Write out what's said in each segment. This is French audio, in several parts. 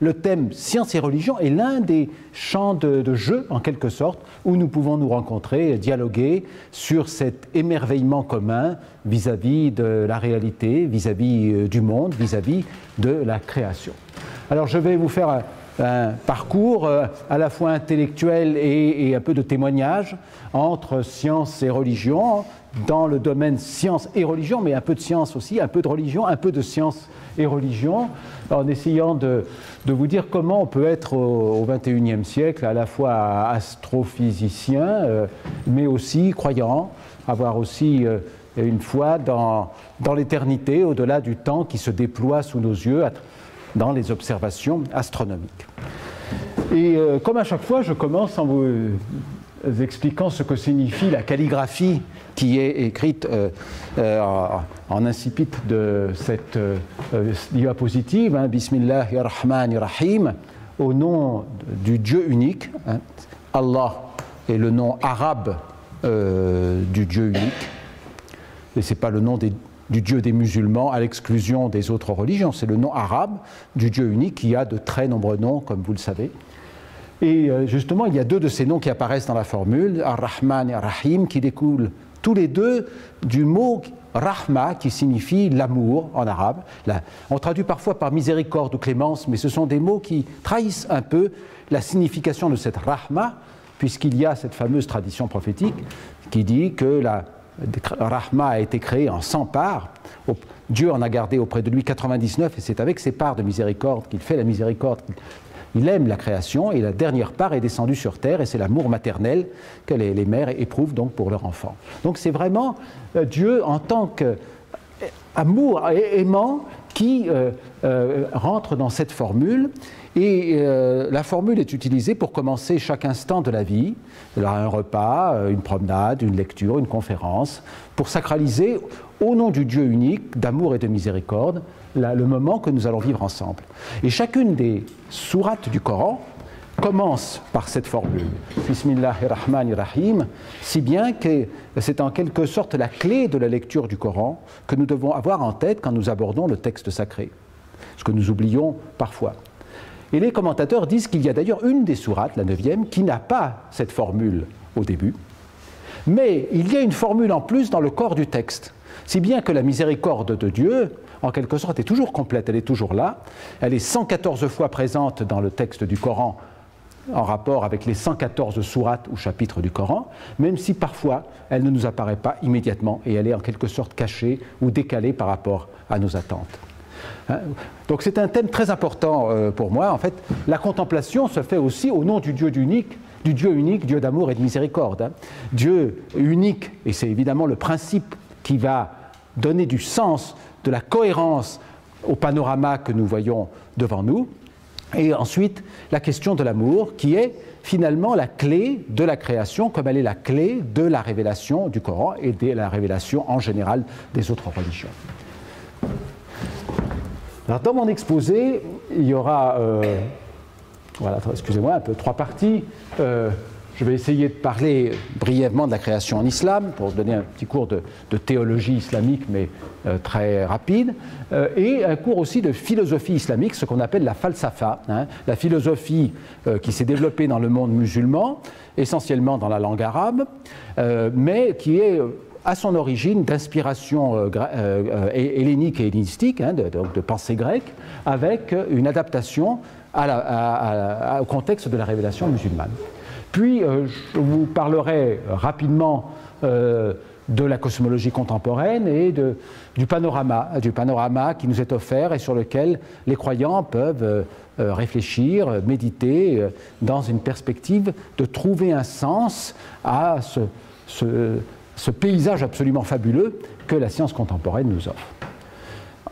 le thème science et religion est l'un des champs de jeu, en quelque sorte, où nous pouvons nous rencontrer, dialoguer sur cet émerveillement commun vis-à-vis de la réalité, vis-à-vis du monde, vis-à-vis de la création. Alors je vais vous faire un parcours à la fois intellectuel et un peu de témoignage entre science et religion, dans le domaine science et religion, mais un peu de science aussi, un peu de religion, un peu de science et religion, en essayant de vous dire comment on peut être au XXIe siècle à la fois astrophysicien, mais aussi croyant, avoir aussi une foi dans l'éternité, au-delà du temps qui se déploie sous nos yeux dans les observations astronomiques. Et comme à chaque fois, je commence en vous expliquant ce que signifie la calligraphie qui est écrite en incipit de cette diapositive, hein, Bismillahirrahmanirrahim, au nom du Dieu unique. Hein, Allah est le nom arabe du Dieu unique, et ce n'est pas le nom du Dieu des musulmans à l'exclusion des autres religions, c'est le nom arabe du Dieu unique qui a de très nombreux noms, comme vous le savez. Et justement, il y a deux de ces noms qui apparaissent dans la formule, Ar-Rahman et Ar-Rahim, qui découlent tous les deux du mot Rahma, qui signifie l'amour en arabe. Là, on traduit parfois par miséricorde ou clémence, mais ce sont des mots qui trahissent un peu la signification de cette Rahma, puisqu'il y a cette fameuse tradition prophétique qui dit que la Rahma a été créée en 100 parts. Dieu en a gardé auprès de lui 99, et c'est avec ces parts de miséricorde qu'il fait la miséricorde. Il aime la création, et la dernière part est descendue sur terre, et c'est l'amour maternel que les mères éprouvent donc pour leur enfant. Donc c'est vraiment Dieu en tant qu'amour aimant qui rentre dans cette formule, et la formule est utilisée pour commencer chaque instant de la vie, un repas, une promenade, une lecture, une conférence, pour sacraliser au nom du Dieu unique, d'amour et de miséricorde, le moment que nous allons vivre ensemble. Et chacune des sourates du Coran commence par cette formule, Bismillahirrahmanirrahim, si bien que c'est en quelque sorte la clé de la lecture du Coran que nous devons avoir en tête quand nous abordons le texte sacré, ce que nous oublions parfois. Et les commentateurs disent qu'il y a d'ailleurs une des sourates, la 9e, qui n'a pas cette formule au début, mais il y a une formule en plus dans le corps du texte, si bien que la miséricorde de Dieu, en quelque sorte, est toujours complète, elle est toujours là, elle est 114 fois présente dans le texte du Coran, en rapport avec les 114 sourates ou chapitres du Coran, même si parfois elle ne nous apparaît pas immédiatement et elle est en quelque sorte cachée ou décalée par rapport à nos attentes. Donc c'est un thème très important pour moi. En fait, la contemplation se fait aussi au nom du Dieu unique, Dieu d'amour et de miséricorde. Dieu unique, et c'est évidemment le principe qui va donner du sens, de la cohérence au panorama que nous voyons devant nous. Et ensuite, la question de l'amour, qui est finalement la clé de la création, comme elle est la clé de la révélation du Coran et de la révélation en général des autres religions. Alors, dans mon exposé, il y aura, voilà, excusez-moi, un peu 3 parties. Je vais essayer de parler brièvement de la création en islam, pour donner un petit cours de théologie islamique, mais très rapide, et un cours aussi de philosophie islamique, ce qu'on appelle la falsafa, hein, la philosophie qui s'est développée dans le monde musulman, essentiellement dans la langue arabe, mais qui est à son origine d'inspiration hellénique et hellénistique, hein, de pensée grecque, avec une adaptation au contexte de la révélation musulmane. Puis, je vous parlerai rapidement de la cosmologie contemporaine et du panorama qui nous est offert et sur lequel les croyants peuvent réfléchir, méditer, dans une perspective de trouver un sens à ce paysage absolument fabuleux que la science contemporaine nous offre.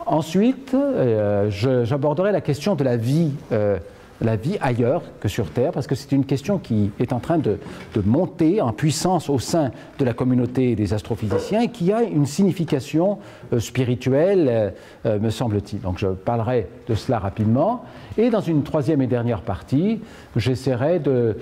Ensuite, j'aborderai la question de la vie ailleurs que sur Terre, parce que c'est une question qui est en train de monter en puissance au sein de la communauté des astrophysiciens et qui a une signification spirituelle, me semble-t-il. Donc je parlerai de cela rapidement. Et dans une 3e et dernière partie, j'essaierai de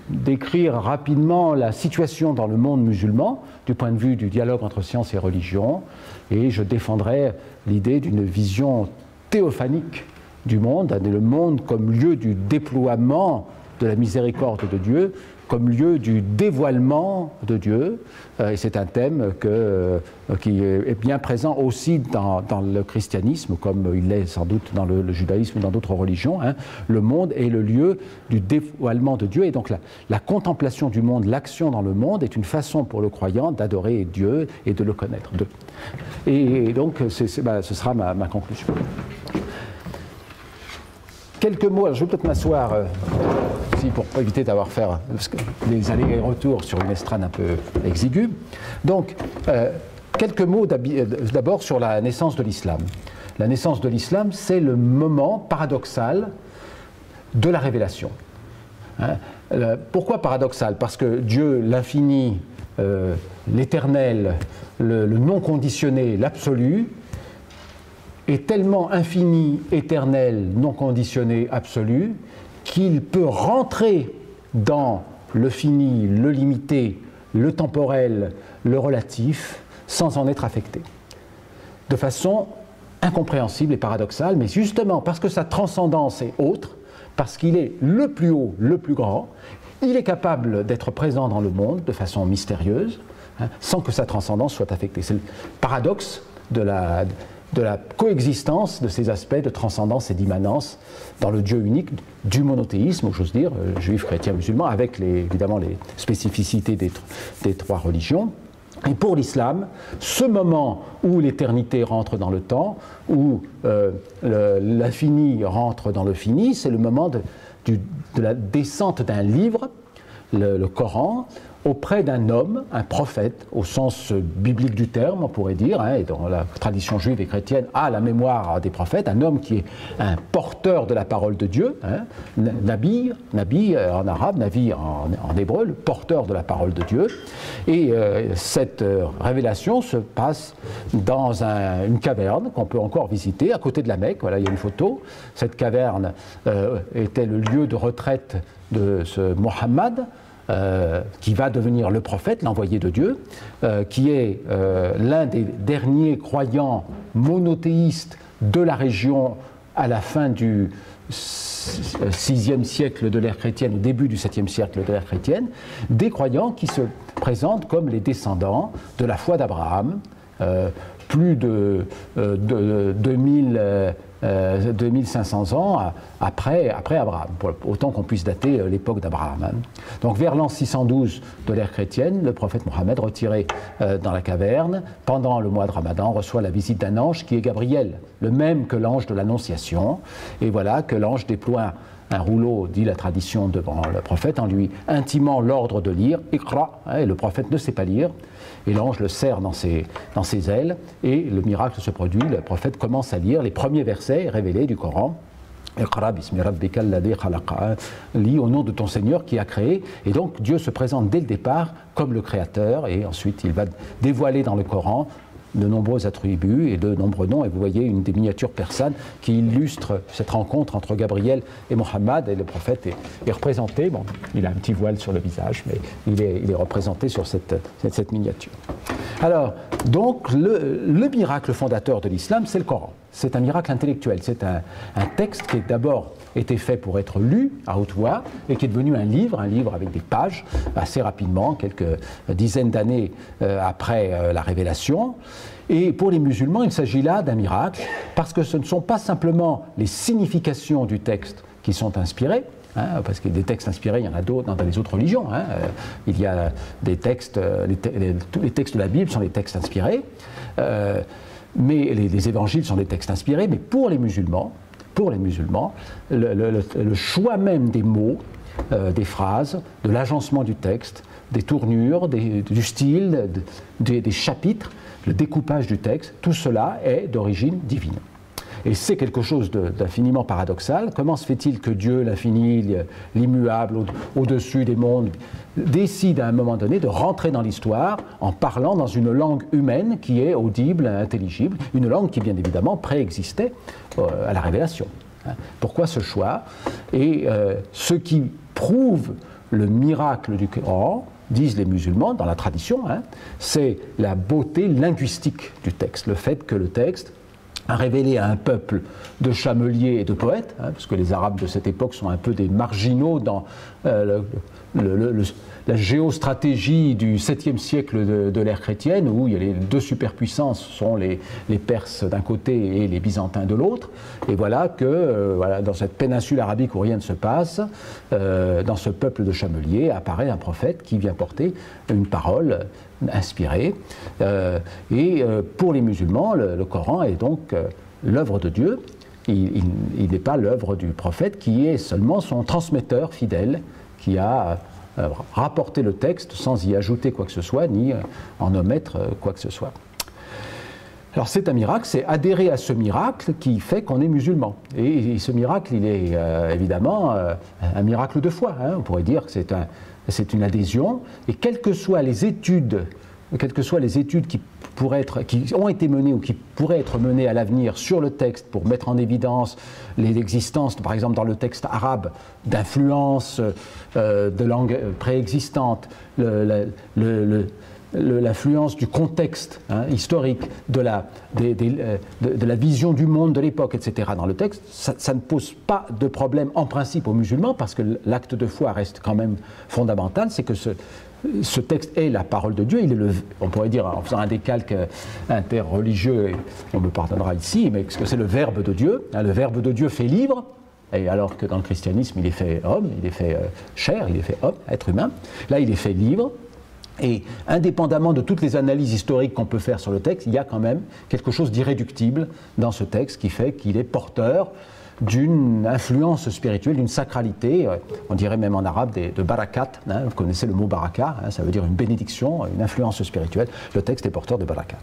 décrire rapidement la situation dans le monde musulman, du point de vue du dialogue entre science et religion, et je défendrai l'idée d'une vision théophanique du monde, le monde comme lieu du déploiement de la miséricorde de Dieu, comme lieu du dévoilement de Dieu. Et c'est un thème qui est bien présent aussi dans le christianisme, comme il l'est sans doute dans le judaïsme ou dans d'autres religions. Le monde est le lieu du dévoilement de Dieu. Et donc la contemplation du monde, l'action dans le monde, est une façon pour le croyant d'adorer Dieu et de le connaître. Et donc ce sera ma conclusion. Quelques mots, alors je vais peut-être m'asseoir pour éviter d'avoir faire des allers et retours sur une estrade un peu exiguë. Donc, quelques mots d'abord sur la naissance de l'islam. La naissance de l'islam, c'est le moment paradoxal de la révélation. Pourquoi paradoxal? Parce que Dieu, l'infini, l'éternel, le non conditionné, l'absolu, est tellement infini, éternel, non conditionné, absolu, qu'il peut rentrer dans le fini, le limité, le temporel, le relatif, sans en être affecté. De façon incompréhensible et paradoxale, mais justement parce que sa transcendance est autre, parce qu'il est le plus haut, le plus grand, il est capable d'être présent dans le monde de façon mystérieuse, sans que sa transcendance soit affectée. C'est le paradoxe de la coexistence de ces aspects de transcendance et d'immanence dans le Dieu unique, du monothéisme, j'ose dire, juif, chrétien, musulman, avec évidemment les spécificités des trois religions. Et pour l'islam, ce moment où l'éternité rentre dans le temps, où l'infini rentre dans le fini, c'est le moment de la descente d'un livre, le Coran, auprès d'un homme, un prophète, au sens biblique du terme, on pourrait dire, et dans la tradition juive et chrétienne, à la mémoire des prophètes, un homme qui est un porteur de la parole de Dieu, nabi en arabe, navi en hébreu, le porteur de la parole de Dieu. Et cette révélation se passe dans une caverne qu'on peut encore visiter, à côté de la Mecque. Voilà, il y a une photo. Cette caverne était le lieu de retraite de ce Mohammed, qui va devenir le prophète, l'envoyé de Dieu, qui est l'un des derniers croyants monothéistes de la région à la fin du 6e siècle de l'ère chrétienne, au début du 7e siècle de l'ère chrétienne, des croyants qui se présentent comme les descendants de la foi d'Abraham, plus de 2500 ans après Abraham, autant qu'on puisse dater l'époque d'Abraham. Donc vers l'an 612 de l'ère chrétienne, le prophète Mohammed, retiré dans la caverne, pendant le mois de Ramadan, reçoit la visite d'un ange qui est Gabriel, le même que l'ange de l'Annonciation. Et voilà que l'ange déploie un rouleau, dit la tradition, devant le prophète, en lui intimant l'ordre de lire, Iqra, et le prophète ne sait pas lire, et l'ange le serre dans ses ailes, et le miracle se produit, le prophète commence à lire les premiers versets révélés du Coran. Iqra bismi rabbika alladhi khalaqa, lis au nom de ton Seigneur qui a créé. Et donc Dieu se présente dès le départ comme le Créateur, et ensuite il va dévoiler dans le Coran de nombreux attributs et de nombreux noms. Et vous voyez une des miniatures persanes qui illustre cette rencontre entre Gabriel et Mohammed. Et le prophète est représenté, bon, il a un petit voile sur le visage, mais il est représenté sur cette miniature. Alors, donc, le miracle fondateur de l'islam, c'est le Coran. C'est un miracle intellectuel. C'est un texte qui a d'abord été fait pour être lu à haute voix et qui est devenu un livre avec des pages assez rapidement, quelques dizaines d'années après la révélation. Et pour les musulmans, il s'agit là d'un miracle parce que ce ne sont pas simplement les significations du texte qui sont inspirées, parce que des textes inspirés, il y en a d'autres dans les autres religions. Il y a des textes, tous les textes de la Bible sont des textes inspirés, mais les évangiles sont des textes inspirés, mais pour les musulmans, le choix même des mots, des phrases, de l'agencement du texte, des tournures, du style, des chapitres, le découpage du texte, tout cela est d'origine divine. Et c'est quelque chose d'infiniment paradoxal. Comment se fait-il que Dieu, l'infini, l'immuable, au-dessus des mondes, décide à un moment donné de rentrer dans l'histoire en parlant dans une langue humaine qui est audible, intelligible, une langue qui bien évidemment préexistait à la révélation. Pourquoi ce choix? Et ce qui prouve le miracle du Coran, disent les musulmans dans la tradition, c'est la beauté linguistique du texte, le fait que le texte a révélé à un peuple de chameliers et de poètes, parce que les Arabes de cette époque sont un peu des marginaux dans la géostratégie du 7e siècle de l'ère chrétienne, où il y a les deux superpuissances sont les Perses d'un côté et les Byzantins de l'autre. Et voilà que dans cette péninsule arabique où rien ne se passe, dans ce peuple de chameliers apparaît un prophète qui vient porter une parole inspirée. Pour les musulmans, le Coran est donc l'œuvre de Dieu. Il n'est pas l'œuvre du prophète qui est seulement son transmetteur fidèle qui a rapporté le texte sans y ajouter quoi que ce soit ni en omettre quoi que ce soit. Alors c'est un miracle, c'est adhérer à ce miracle qui fait qu'on est musulman. Et ce miracle, il est évidemment un miracle de foi. On pourrait dire que c'est une adhésion, et quelles que soient les études qui ont été menées ou qui pourraient être menées à l'avenir sur le texte pour mettre en évidence l'existence, par exemple dans le texte arabe, d'influences de langues préexistantes, l'influence du contexte historique, de la vision du monde de l'époque, etc. dans le texte, ça ne pose pas de problème en principe aux musulmans, parce que l'acte de foi reste quand même fondamental, c'est que ce texte est la parole de Dieu, on pourrait dire, en faisant un décalque interreligieux, et on me pardonnera ici, mais c'est le Verbe de Dieu. Le Verbe de Dieu fait livre, et alors que dans le christianisme, il est fait homme, il est fait chair, il est fait homme, être humain. Là, il est fait livre. Et indépendamment de toutes les analyses historiques qu'on peut faire sur le texte, il y a quand même quelque chose d'irréductible dans ce texte qui fait qu'il est porteur d'une influence spirituelle, d'une sacralité, on dirait même en arabe de barakat, vous connaissez le mot baraka, ça veut dire une bénédiction, une influence spirituelle. Le texte est porteur de barakat.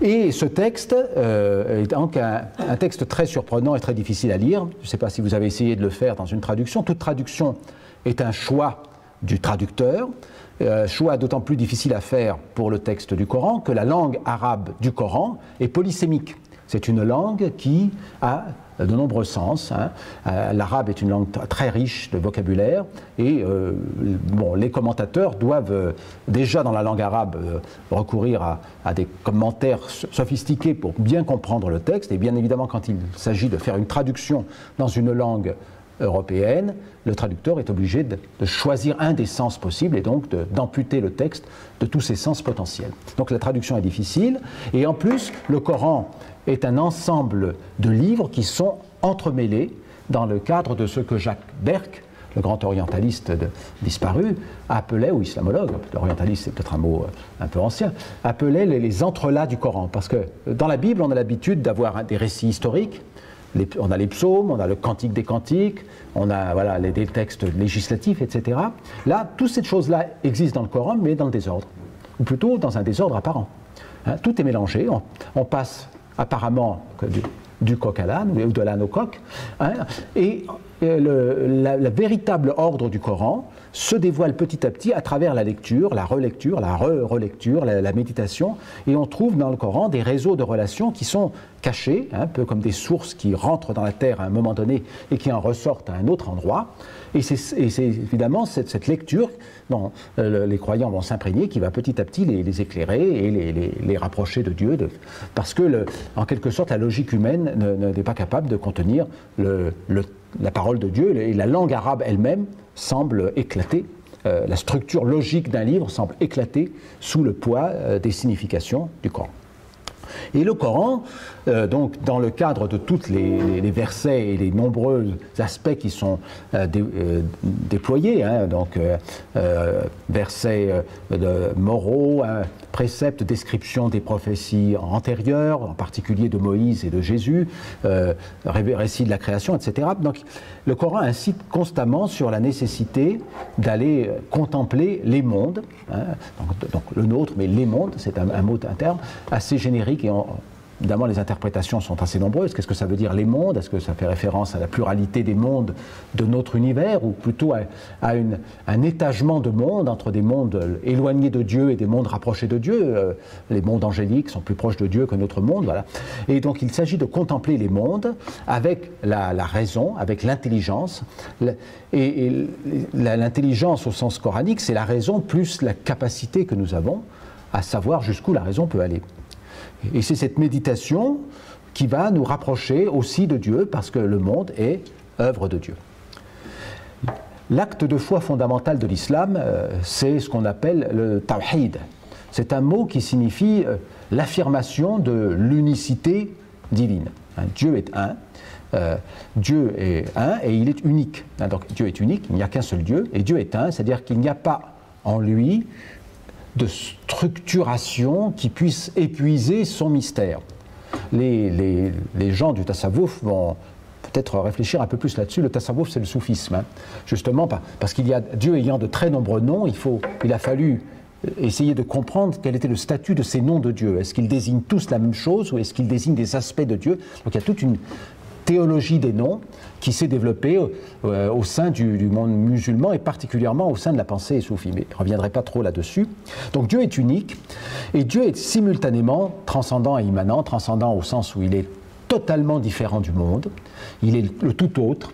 Et ce texte est donc un texte très surprenant et très difficile à lire. Je ne sais pas si vous avez essayé de le faire dans une traduction. Toute traduction est un choix du traducteur. Choix d'autant plus difficile à faire pour le texte du Coran que la langue arabe du Coran est polysémique. C'est une langue qui a de nombreux sens. L'arabe est une langue très riche de vocabulaire et les commentateurs doivent déjà dans la langue arabe recourir à des commentaires sophistiqués pour bien comprendre le texte, et bien évidemment quand il s'agit de faire une traduction dans une langue européenne, le traducteur est obligé de choisir un des sens possibles et donc d'amputer le texte de tous ses sens potentiels. Donc la traduction est difficile, et en plus le Coran est un ensemble de livres qui sont entremêlés dans le cadre de ce que Jacques Berck, le grand orientaliste disparu, appelait, ou islamologue, orientaliste c'est peut-être un mot un peu ancien, appelait les entrelacs du Coran. Parce que dans la Bible, on a l'habitude d'avoir des récits historiques, on a les psaumes, on a le cantique des cantiques, on a des textes législatifs, etc. Là, toutes ces choses-là existent dans le Coran, mais dans le désordre, ou plutôt dans un désordre apparent. Tout est mélangé, on passe apparemment du coq à l'âne, ou de l'âne au coq, et la véritable ordre du Coran se dévoile petit à petit à travers la lecture, la relecture, la relecture, la méditation, et on trouve dans le Coran des réseaux de relations qui sont cachés, un peu comme des sources qui rentrent dans la terre à un moment donné et qui en ressortent à un autre endroit. Et c'est évidemment cette lecture dont les croyants vont s'imprégner qui va petit à petit les éclairer et les rapprocher de Dieu, parce que en quelque sorte la logique humaine n'est pas capable de contenir la parole de Dieu, et la langue arabe elle-même semble éclater, la structure logique d'un livre semble éclater sous le poids des significations du Coran. Et le Coran, donc dans le cadre de tous les versets et les nombreux aspects qui sont déployés, versets moraux, préceptes, description des prophéties antérieures, en particulier de Moïse et de Jésus, récit de la création, etc. Donc le Coran incite constamment sur la nécessité d'aller contempler les mondes, donc le nôtre, mais les mondes, c'est un terme assez générique, et évidemment, les interprétations sont assez nombreuses. Qu'est-ce que ça veut dire les mondes? Est-ce que ça fait référence à la pluralité des mondes de notre univers, ou plutôt à un étagement de mondes entre des mondes éloignés de Dieu et des mondes rapprochés de Dieu? Les mondes angéliques sont plus proches de Dieu que notre monde, voilà. Et donc il s'agit de contempler les mondes avec la raison, avec l'intelligence. Et l'intelligence au sens coranique, c'est la raison plus la capacité que nous avons à savoir jusqu'où la raison peut aller. Et c'est cette méditation qui va nous rapprocher aussi de Dieu, parce que le monde est œuvre de Dieu. L'acte de foi fondamental de l'islam, c'est ce qu'on appelle le tawhid. C'est un mot qui signifie l'affirmation de l'unicité divine. Dieu est un. Dieu est un et il est unique. Donc Dieu est unique, il n'y a qu'un seul Dieu, et Dieu est un, c'est-à-dire qu'il n'y a pas en lui de structuration qui puisse épuiser son mystère. Les gens du tasawwuf vont peut-être réfléchir un peu plus là-dessus. Le tasawwuf, c'est le soufisme, justement parce qu'il y a Dieu ayant de très nombreux noms, il a fallu essayer de comprendre quel était le statut de ces noms de Dieu. Est-ce qu'ils désignent tous la même chose ou est-ce qu'ils désignent des aspects de Dieu? Donc il y a toute une théologie des noms qui s'est développée au sein du monde musulman et particulièrement au sein de la pensée soufie. Mais je ne reviendrai pas trop là-dessus. Donc Dieu est unique et Dieu est simultanément transcendant et immanent. Transcendant au sens où il est totalement différent du monde, il est le tout autre.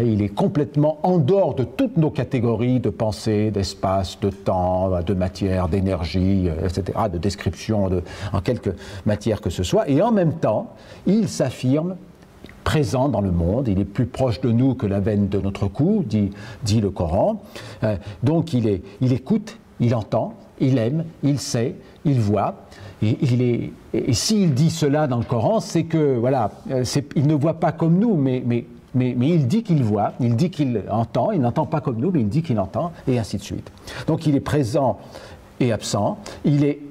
Il est complètement en dehors de toutes nos catégories de pensée, d'espace, de temps, de matière, d'énergie, etc., de description en quelque matière que ce soit. Et en même temps, il s'affirme présent dans le monde. Il est plus proche de nous que la veine de notre cou, dit le Coran. Donc il écoute, il entend, il aime, il sait, il voit. Et s'il dit cela dans le Coran, c'est que, voilà, il ne voit pas comme nous, mais il dit qu'il voit, il dit qu'il entend, il n'entend pas comme nous, mais il dit qu'il entend, et ainsi de suite. Donc il est présent et absent, il est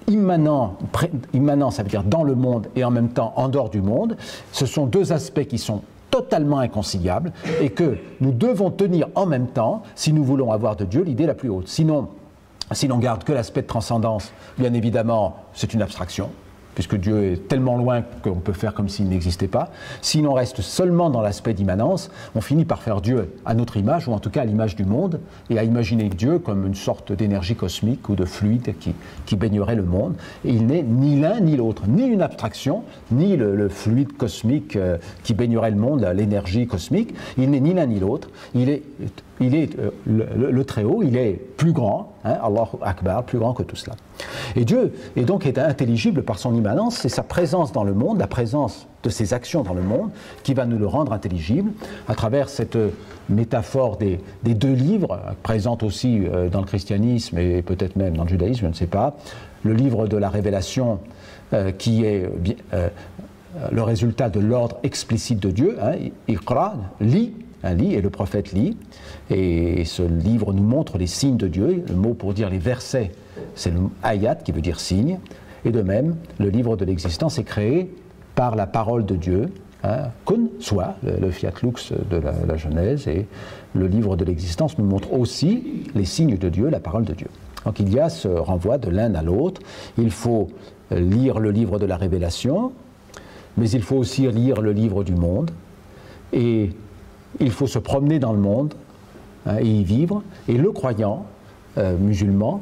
immanent, ça veut dire dans le monde et en même temps en dehors du monde. Ce sont deux aspects qui sont totalement inconciliables et que nous devons tenir en même temps si nous voulons avoir de Dieu l'idée la plus haute. Sinon, si l'on garde que l'aspect de transcendance, bien évidemment, c'est une abstraction, puisque Dieu est tellement loin qu'on peut faire comme s'il n'existait pas. Si l'on reste seulement dans l'aspect d'immanence, on finit par faire Dieu à notre image, ou en tout cas à l'image du monde, et à imaginer Dieu comme une sorte d'énergie cosmique ou de fluide qui baignerait le monde. Et il n'est ni l'un ni l'autre, ni une abstraction, ni le fluide cosmique qui baignerait le monde, l'énergie cosmique. Il n'est ni l'un ni l'autre. Il est le Très-Haut, il est plus grand, Allahu Akbar, plus grand que tout cela. Et Dieu est intelligible par son immanence, c'est sa présence dans le monde, la présence de ses actions dans le monde qui va nous le rendre intelligible à travers cette métaphore des deux livres, présente aussi dans le christianisme et peut-être même dans le judaïsme, je ne sais pas, le livre de la révélation qui est le résultat de l'ordre explicite de Dieu, Iqra, lis, et le prophète lit, et ce livre nous montre les signes de Dieu. Le mot pour dire les versets, c'est le ayat qui veut dire signe, et de même, le livre de l'existence est créé par la parole de Dieu, kun, soit, le fiat lux de la Genèse, et le livre de l'existence nous montre aussi les signes de Dieu, la parole de Dieu. Donc il y a ce renvoi de l'un à l'autre. Il faut lire le livre de la révélation, mais il faut aussi lire le livre du monde, et il faut se promener dans le monde et y vivre. Et le croyant musulman,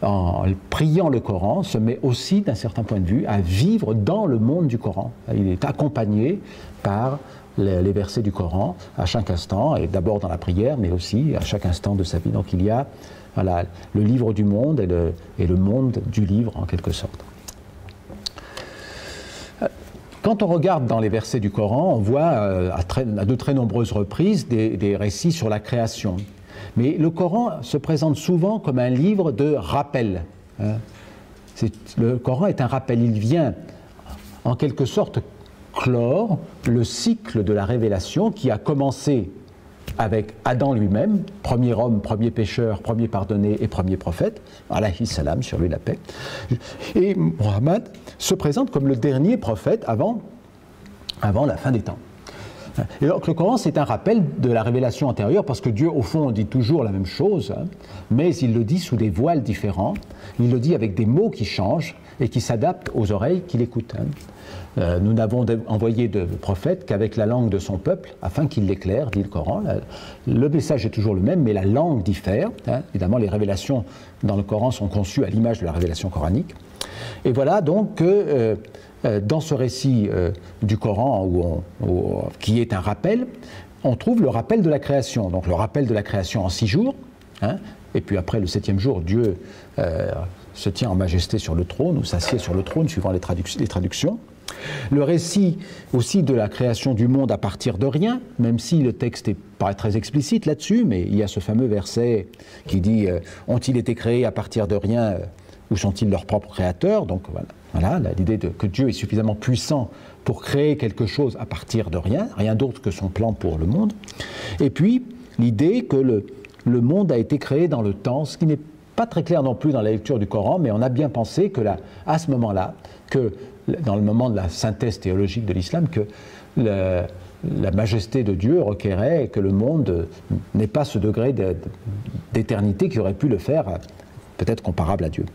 en priant le Coran, se met aussi, d'un certain point de vue, à vivre dans le monde du Coran. Il est accompagné par les versets du Coran à chaque instant, et d'abord dans la prière, mais aussi à chaque instant de sa vie. Donc il y a le livre du monde et le monde du livre, en quelque sorte. Quand on regarde dans les versets du Coran, on voit à de très nombreuses reprises des récits sur la création. Mais le Coran se présente souvent comme un livre de rappel. Le Coran est un rappel. Il vient en quelque sorte clore le cycle de la révélation qui a commencé avec Adam lui-même, premier homme, premier pécheur, premier pardonné et premier prophète, alayhi salam, sur lui la paix. Et Muhammad se présente comme le dernier prophète avant la fin des temps. Et donc le Coran, c'est un rappel de la révélation antérieure, parce que Dieu, au fond, dit toujours la même chose, mais il le dit sous des voiles différents, il le dit avec des mots qui changent et qui s'adaptent aux oreilles qui l'écoutent. Nous n'avons envoyé de prophète qu'avec la langue de son peuple, afin qu'il l'éclaire, dit le Coran. Le message est toujours le même, mais la langue diffère. Évidemment, les révélations dans le Coran sont conçues à l'image de la révélation coranique. Et voilà donc que dans ce récit du Coran, qui est un rappel, on trouve le rappel de la création. Donc le rappel de la création en 6 jours, et puis après le 7e jour, Dieu se tient en majesté sur le trône, ou s'assied sur le trône, suivant les traductions. Le récit aussi de la création du monde à partir de rien, même si le texte n'est pas très explicite là-dessus, mais il y a ce fameux verset qui dit « Ont-ils été créés à partir de rien ou sont-ils leurs propres créateurs ?» Donc voilà l'idée que Dieu est suffisamment puissant pour créer quelque chose à partir de rien, rien d'autre que son plan pour le monde. Et puis l'idée que le monde a été créé dans le temps, ce qui n'est pas très clair non plus dans la lecture du Coran, mais on a bien pensé que à ce moment-là, que dans le moment de la synthèse théologique de l'islam, que la majesté de Dieu requérait que le monde n'ait pas ce degré d'éternité qui aurait pu le faire peut-être comparable à Dieu.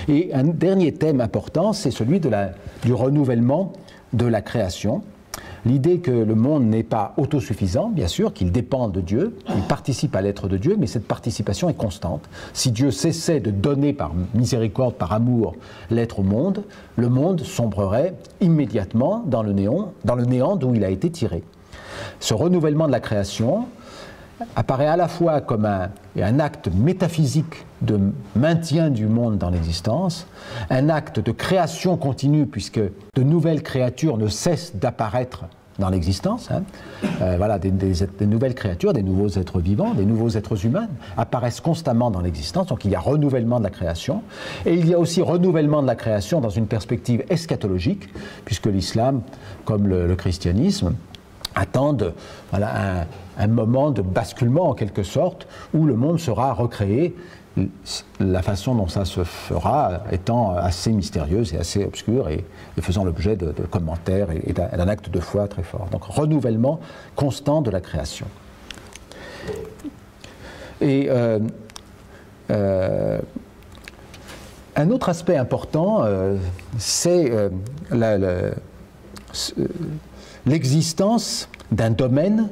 Et un dernier thème important, c'est celui du renouvellement de la création. L'idée que le monde n'est pas autosuffisant, bien sûr, qu'il dépend de Dieu, il participe à l'être de Dieu, mais cette participation est constante. Si Dieu cessait de donner par miséricorde, par amour, l'être au monde, le monde sombrerait immédiatement dans le néant d'où il a été tiré. Ce renouvellement de la création apparaît à la fois comme un acte métaphysique de maintien du monde dans l'existence, un acte de création continue puisque de nouvelles créatures ne cessent d'apparaître dans l'existence. Voilà, des nouvelles créatures, des nouveaux êtres vivants, des nouveaux êtres humains apparaissent constamment dans l'existence, donc il y a renouvellement de la création. Et il y a aussi renouvellement de la création dans une perspective eschatologique, puisque l'islam, comme le christianisme, attendent un moment de basculement en quelque sorte où le monde sera recréé. La façon dont ça se fera étant assez mystérieuse et assez obscure et faisant l'objet de commentaires et d'un acte de foi très fort. Donc renouvellement constant de la création. Et un autre aspect important, c'est l'existence d'un domaine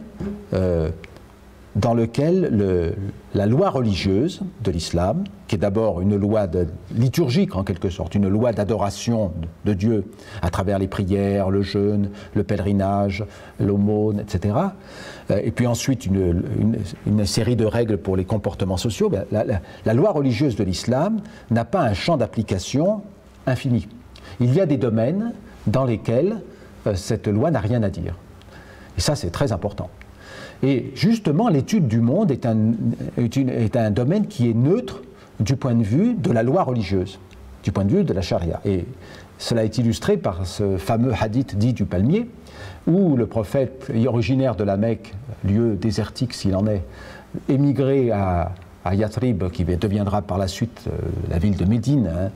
dans lequel la loi religieuse de l'islam, qui est d'abord une loi liturgique en quelque sorte, une loi d'adoration de Dieu à travers les prières, le jeûne, le pèlerinage, l'aumône, etc. Et puis ensuite une série de règles pour les comportements sociaux. La loi religieuse de l'islam n'a pas un champ d'application infini. Il y a des domaines dans lesquels cette loi n'a rien à dire. Et ça, c'est très important. Et justement, l'étude du monde est un domaine qui est neutre du point de vue de la loi religieuse, du point de vue de la charia. Et cela est illustré par ce fameux hadith dit du palmier, où le prophète, originaire de la Mecque, lieu désertique s'il en est, émigré à Yathrib, qui deviendra par la suite la ville de Médine,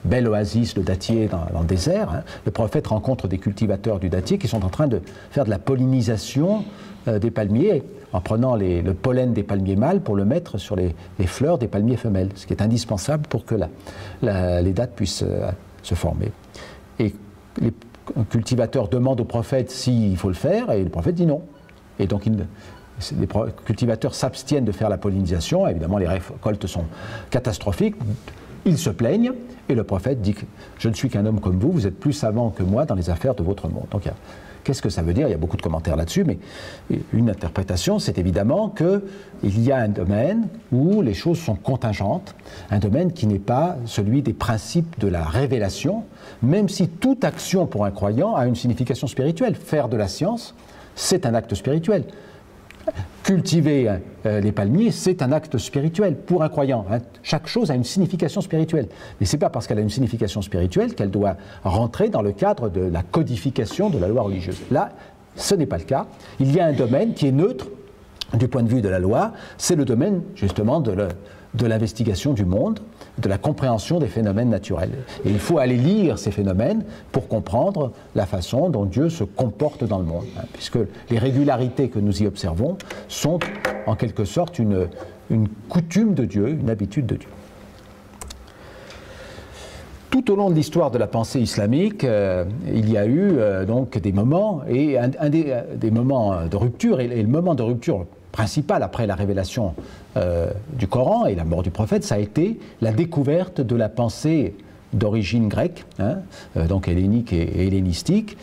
belle oasis, le dattier dans le désert, le prophète rencontre des cultivateurs du dattier qui sont en train de faire de la pollinisation des palmiers en prenant le pollen des palmiers mâles pour le mettre sur les fleurs des palmiers femelles, ce qui est indispensable pour que les dattes puissent se former. Et les cultivateurs demandent au prophète s'il faut le faire, et le prophète dit non. Et donc les cultivateurs s'abstiennent de faire la pollinisation, évidemment les récoltes sont catastrophiques, ils se plaignent, et le prophète dit « Je ne suis qu'un homme comme vous, vous êtes plus savant que moi dans les affaires de votre monde. » Donc qu'est-ce que ça veut dire? Il y a beaucoup de commentaires là-dessus, mais une interprétation, c'est évidemment qu'il y a un domaine où les choses sont contingentes, un domaine qui n'est pas celui des principes de la révélation, même si toute action pour un croyant a une signification spirituelle. Faire de la science, c'est un acte spirituel. Cultiver les palmiers, c'est un acte spirituel pour un croyant. Chaque chose a une signification spirituelle. Mais ce n'est pas parce qu'elle a une signification spirituelle qu'elle doit rentrer dans le cadre de la codification de la loi religieuse. Là, ce n'est pas le cas. Il y a un domaine qui est neutre du point de vue de la loi. C'est le domaine, justement, de l'investigation du monde, de la compréhension des phénomènes naturels. Et il faut aller lire ces phénomènes pour comprendre la façon dont Dieu se comporte dans le monde, puisque les régularités que nous y observons sont en quelque sorte une coutume de Dieu, une habitude de Dieu. Tout au long de l'histoire de la pensée islamique, il y a eu donc des moments, et des moments de rupture, et le moment de rupture principal après la révélation du Coran et la mort du prophète, ça a été la découverte de la pensée d'origine grecque, donc hellénique et hellénistique,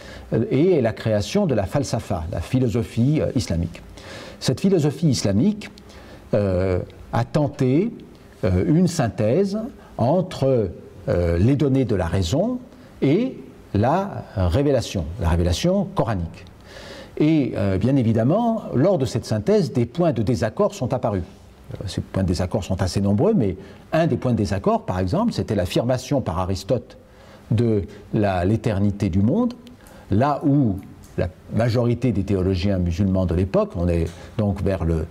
et la création de la falsafa, la philosophie islamique. Cette philosophie islamique a tenté une synthèse entre les données de la raison et la révélation coranique. Et bien évidemment, lors de cette synthèse, des points de désaccord sont apparus. Ces points de désaccord sont assez nombreux, mais un des points de désaccord, par exemple, c'était l'affirmation par Aristote de l'éternité du monde, là où la majorité des théologiens musulmans de l'époque, on est donc vers le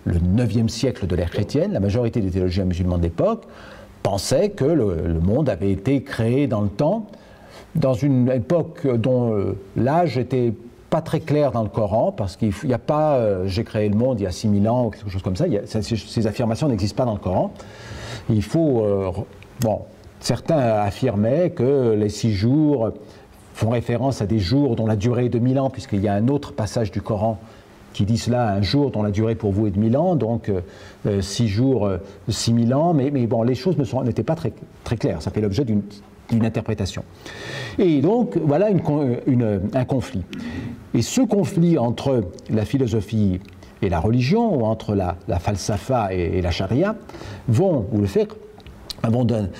9e siècle de l'ère chrétienne, la majorité des théologiens musulmans de l'époque pensaient que le monde avait été créé dans le temps, dans une époque dont l'âge n'était pas très clair dans le Coran, parce qu'il n'y a pas j'ai créé le monde il y a 6000 ans ou quelque chose comme ça, ces affirmations n'existent pas dans le Coran. Il faut... certains affirmaient que les 6 jours font référence à des jours dont la durée est de 1000 ans, puisqu'il y a un autre passage du Coran qui dit cela, un jour dont la durée pour vous est de 1000 ans, donc 6 jours, 6000 ans, mais bon, les choses n'étaient pas très, très claires, ça fait l'objet d'une interprétation. Et donc, voilà un conflit. Et ce conflit entre la philosophie et la religion, ou entre la falsafa et la charia,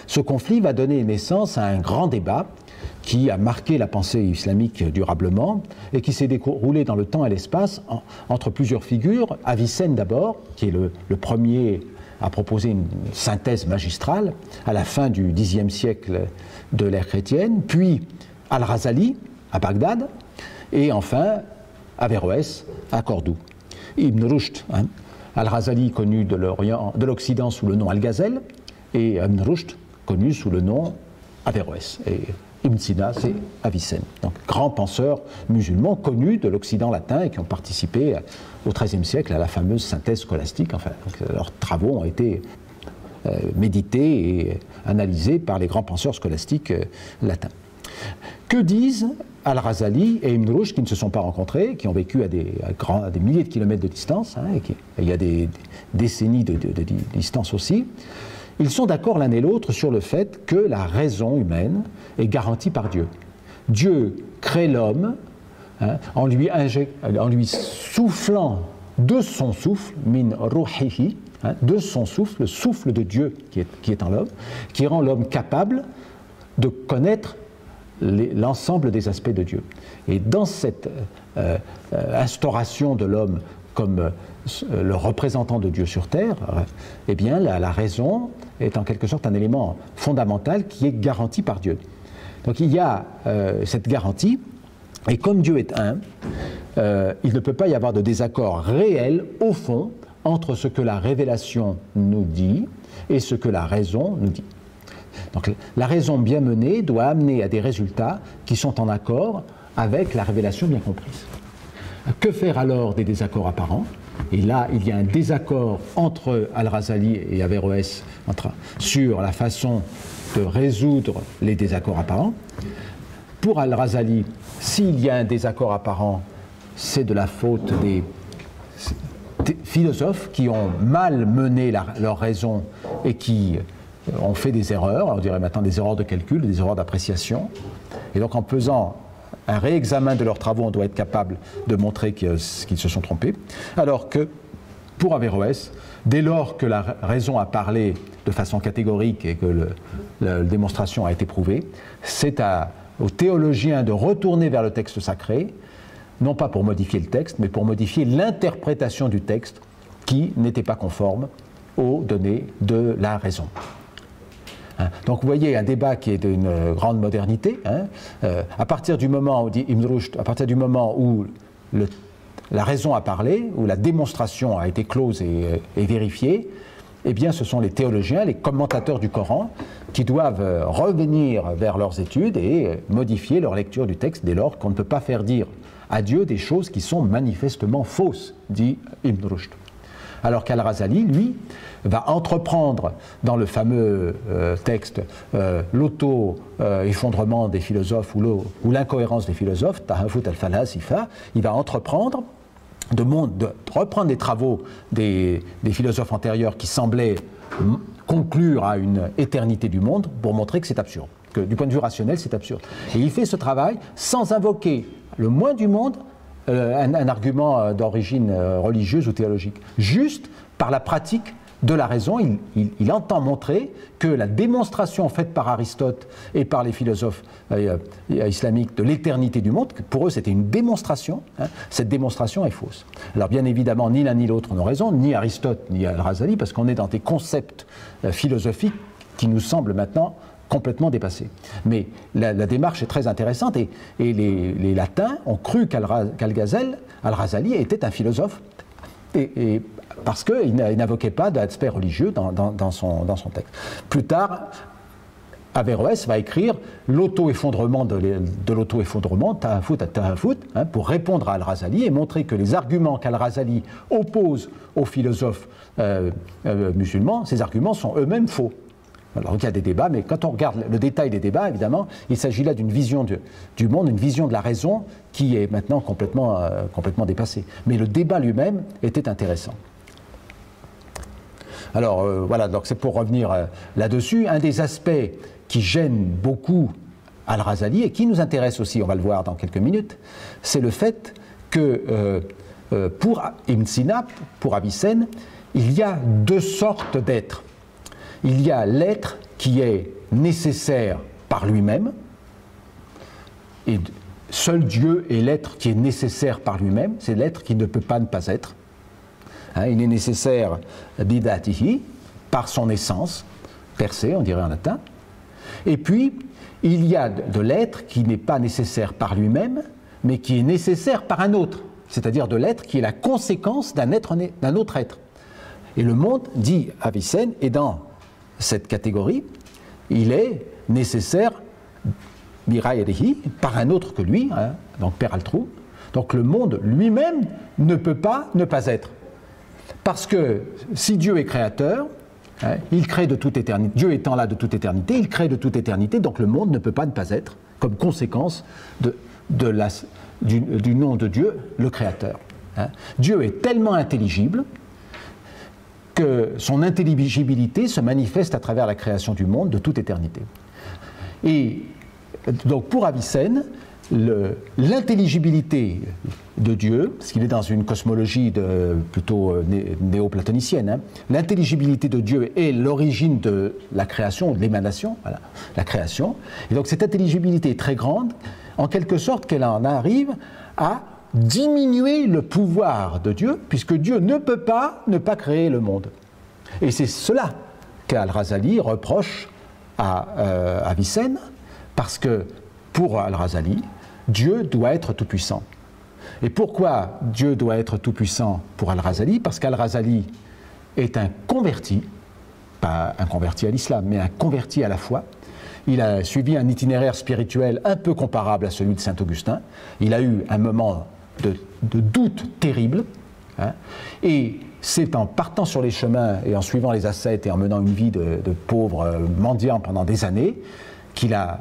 ce conflit va donner naissance à un grand débat qui a marqué la pensée islamique durablement et qui s'est déroulé dans le temps et l'espace entre plusieurs figures. Avicenne d'abord, qui est le premier à proposer une synthèse magistrale à la fin du Xe siècle de l'ère chrétienne, puis Al-Razali à Bagdad, et enfin Averroès à Cordoue. Ibn Rushd, Al-Razali connu de l'Occident sous le nom Al-Ghazal, et Ibn Rushd connu sous le nom Averroès. Et Ibn Sina, c'est Avicenne. Donc, grands penseurs musulmans connus de l'Occident latin et qui ont participé au XIIIe siècle à la fameuse synthèse scolastique. Enfin, leurs travaux ont été médités et analysés par les grands penseurs scolastiques latins. Que disent Al-Razali et Ibn Rushd qui ne se sont pas rencontrés, qui ont vécu à des milliers de kilomètres de distance, et il y a des décennies de distance aussi? Ils sont d'accord l'un et l'autre sur le fait que la raison humaine est garantie par Dieu. Dieu crée l'homme en lui soufflant de son souffle, min ruhihi, de son souffle, le souffle de Dieu qui est en l'homme, qui rend l'homme capable de connaître l'ensemble des aspects de Dieu. Et dans cette instauration de l'homme comme le représentant de Dieu sur terre, eh bien la raison est en quelque sorte un élément fondamental qui est garanti par Dieu. Donc il y a cette garantie, et comme Dieu est un, il ne peut pas y avoir de désaccord réel au fond entre ce que la révélation nous dit et ce que la raison nous dit. Donc la raison bien menée doit amener à des résultats qui sont en accord avec la révélation bien comprise. Que faire alors des désaccords apparents? Et là, il y a un désaccord entre Al-Razali et Averroès sur la façon de résoudre les désaccords apparents. Pour Al-Razali, s'il y a un désaccord apparent, c'est de la faute des philosophes qui ont mal mené leur raison et qui ont fait des erreurs, on dirait maintenant des erreurs de calcul, des erreurs d'appréciation. Et donc en faisant un réexamen de leurs travaux, on doit être capable de montrer qu'ils se sont trompés. Alors que, pour Averroès, dès lors que la raison a parlé de façon catégorique et que la démonstration a été prouvée, c'est aux théologiens de retourner vers le texte sacré, non pas pour modifier le texte, mais pour modifier l'interprétation du texte qui n'était pas conforme aux données de la raison. Donc vous voyez un débat qui est d'une grande modernité. À partir du moment où, dit Ibn Rushd, à partir du moment où la raison a parlé, où la démonstration a été close et vérifiée, eh bien ce sont les théologiens, les commentateurs du Coran, qui doivent revenir vers leurs études et modifier leur lecture du texte dès lors qu'on ne peut pas faire dire à Dieu des choses qui sont manifestement fausses, dit Ibn Rushd. Alors qu'Al-Razali, lui, va entreprendre dans le fameux texte l'auto-effondrement des philosophes ou l'incohérence des philosophes, Tahafut al-Falasifa, il va entreprendre de reprendre les travaux des philosophes antérieurs qui semblaient conclure à une éternité du monde pour montrer que c'est absurde, que du point de vue rationnel, c'est absurde. Et il fait ce travail sans invoquer le moins du monde un argument d'origine religieuse ou théologique, juste par la pratique de la raison, il entend montrer que la démonstration faite par Aristote et par les philosophes islamiques de l'éternité du monde, pour eux c'était une démonstration, cette démonstration est fausse. Alors bien évidemment, ni l'un ni l'autre n'ont raison, ni Aristote ni Al-Razali, parce qu'on est dans des concepts philosophiques qui nous semblent maintenant complètement dépassés. Mais la démarche est très intéressante et les latins ont cru qu'Al-Razali était un philosophe parce qu'il n'invoquait pas d'aspect religieux dans son texte. Plus tard, Averroès va écrire l'auto-effondrement de l'auto-effondrement, Tahafut à Tahafut, pour répondre à Al-Razali et montrer que les arguments qu'Al-Razali oppose aux philosophes musulmans, ces arguments sont eux-mêmes faux. Alors il y a des débats, mais quand on regarde le détail des débats, évidemment, il s'agit là d'une vision du monde, une vision de la raison qui est maintenant complètement dépassée. Mais le débat lui-même était intéressant. Alors voilà, donc c'est pour revenir là-dessus, un des aspects qui gêne beaucoup Al-Razali et qui nous intéresse aussi, on va le voir dans quelques minutes, c'est le fait que pour Ibn Sina, pour Avicenne, il y a deux sortes d'êtres. Il y a l'être qui est nécessaire par lui-même, et seul Dieu est l'être qui est nécessaire par lui-même, c'est l'être qui ne peut pas ne pas être. Il est nécessaire bidatihi, par son essence, per se, on dirait en latin. Et puis, il y a de l'être qui n'est pas nécessaire par lui-même, mais qui est nécessaire par un autre, c'est-à-dire de l'être qui est la conséquence d'un autre être. Et le monde, dit Avicenne, est dans cette catégorie, il est nécessaire par un autre que lui, donc per altrum. Donc le monde lui-même ne peut pas ne pas être. Parce que si Dieu est créateur, il crée de toute éternité, Dieu étant là de toute éternité, il crée de toute éternité, donc le monde ne peut pas ne pas être, comme conséquence du nom de Dieu, le créateur. Dieu est tellement intelligible que son intelligibilité se manifeste à travers la création du monde de toute éternité. Et donc pour Avicenne, l'intelligibilité de Dieu, parce qu'il est dans une cosmologie plutôt néo-platonicienne, l'intelligibilité de Dieu est l'origine de la création, de l'émanation, voilà, la création. Et donc cette intelligibilité est très grande, en quelque sorte qu'elle en arrive à diminuer le pouvoir de Dieu, puisque Dieu ne peut pas ne pas créer le monde. Et c'est cela qu'Al-Razali reproche à Avicenne, parce que pour Al-Razali, Dieu doit être tout-puissant. Et pourquoi Dieu doit être tout-puissant pour Al-Razali? Parce qu'Al-Razali est un converti, pas un converti à l'islam, mais un converti à la foi. Il a suivi un itinéraire spirituel un peu comparable à celui de saint Augustin. Il a eu un moment de doute terrible, et c'est en partant sur les chemins et en suivant les ascètes et en menant une vie de pauvre mendiant pendant des années qu'il a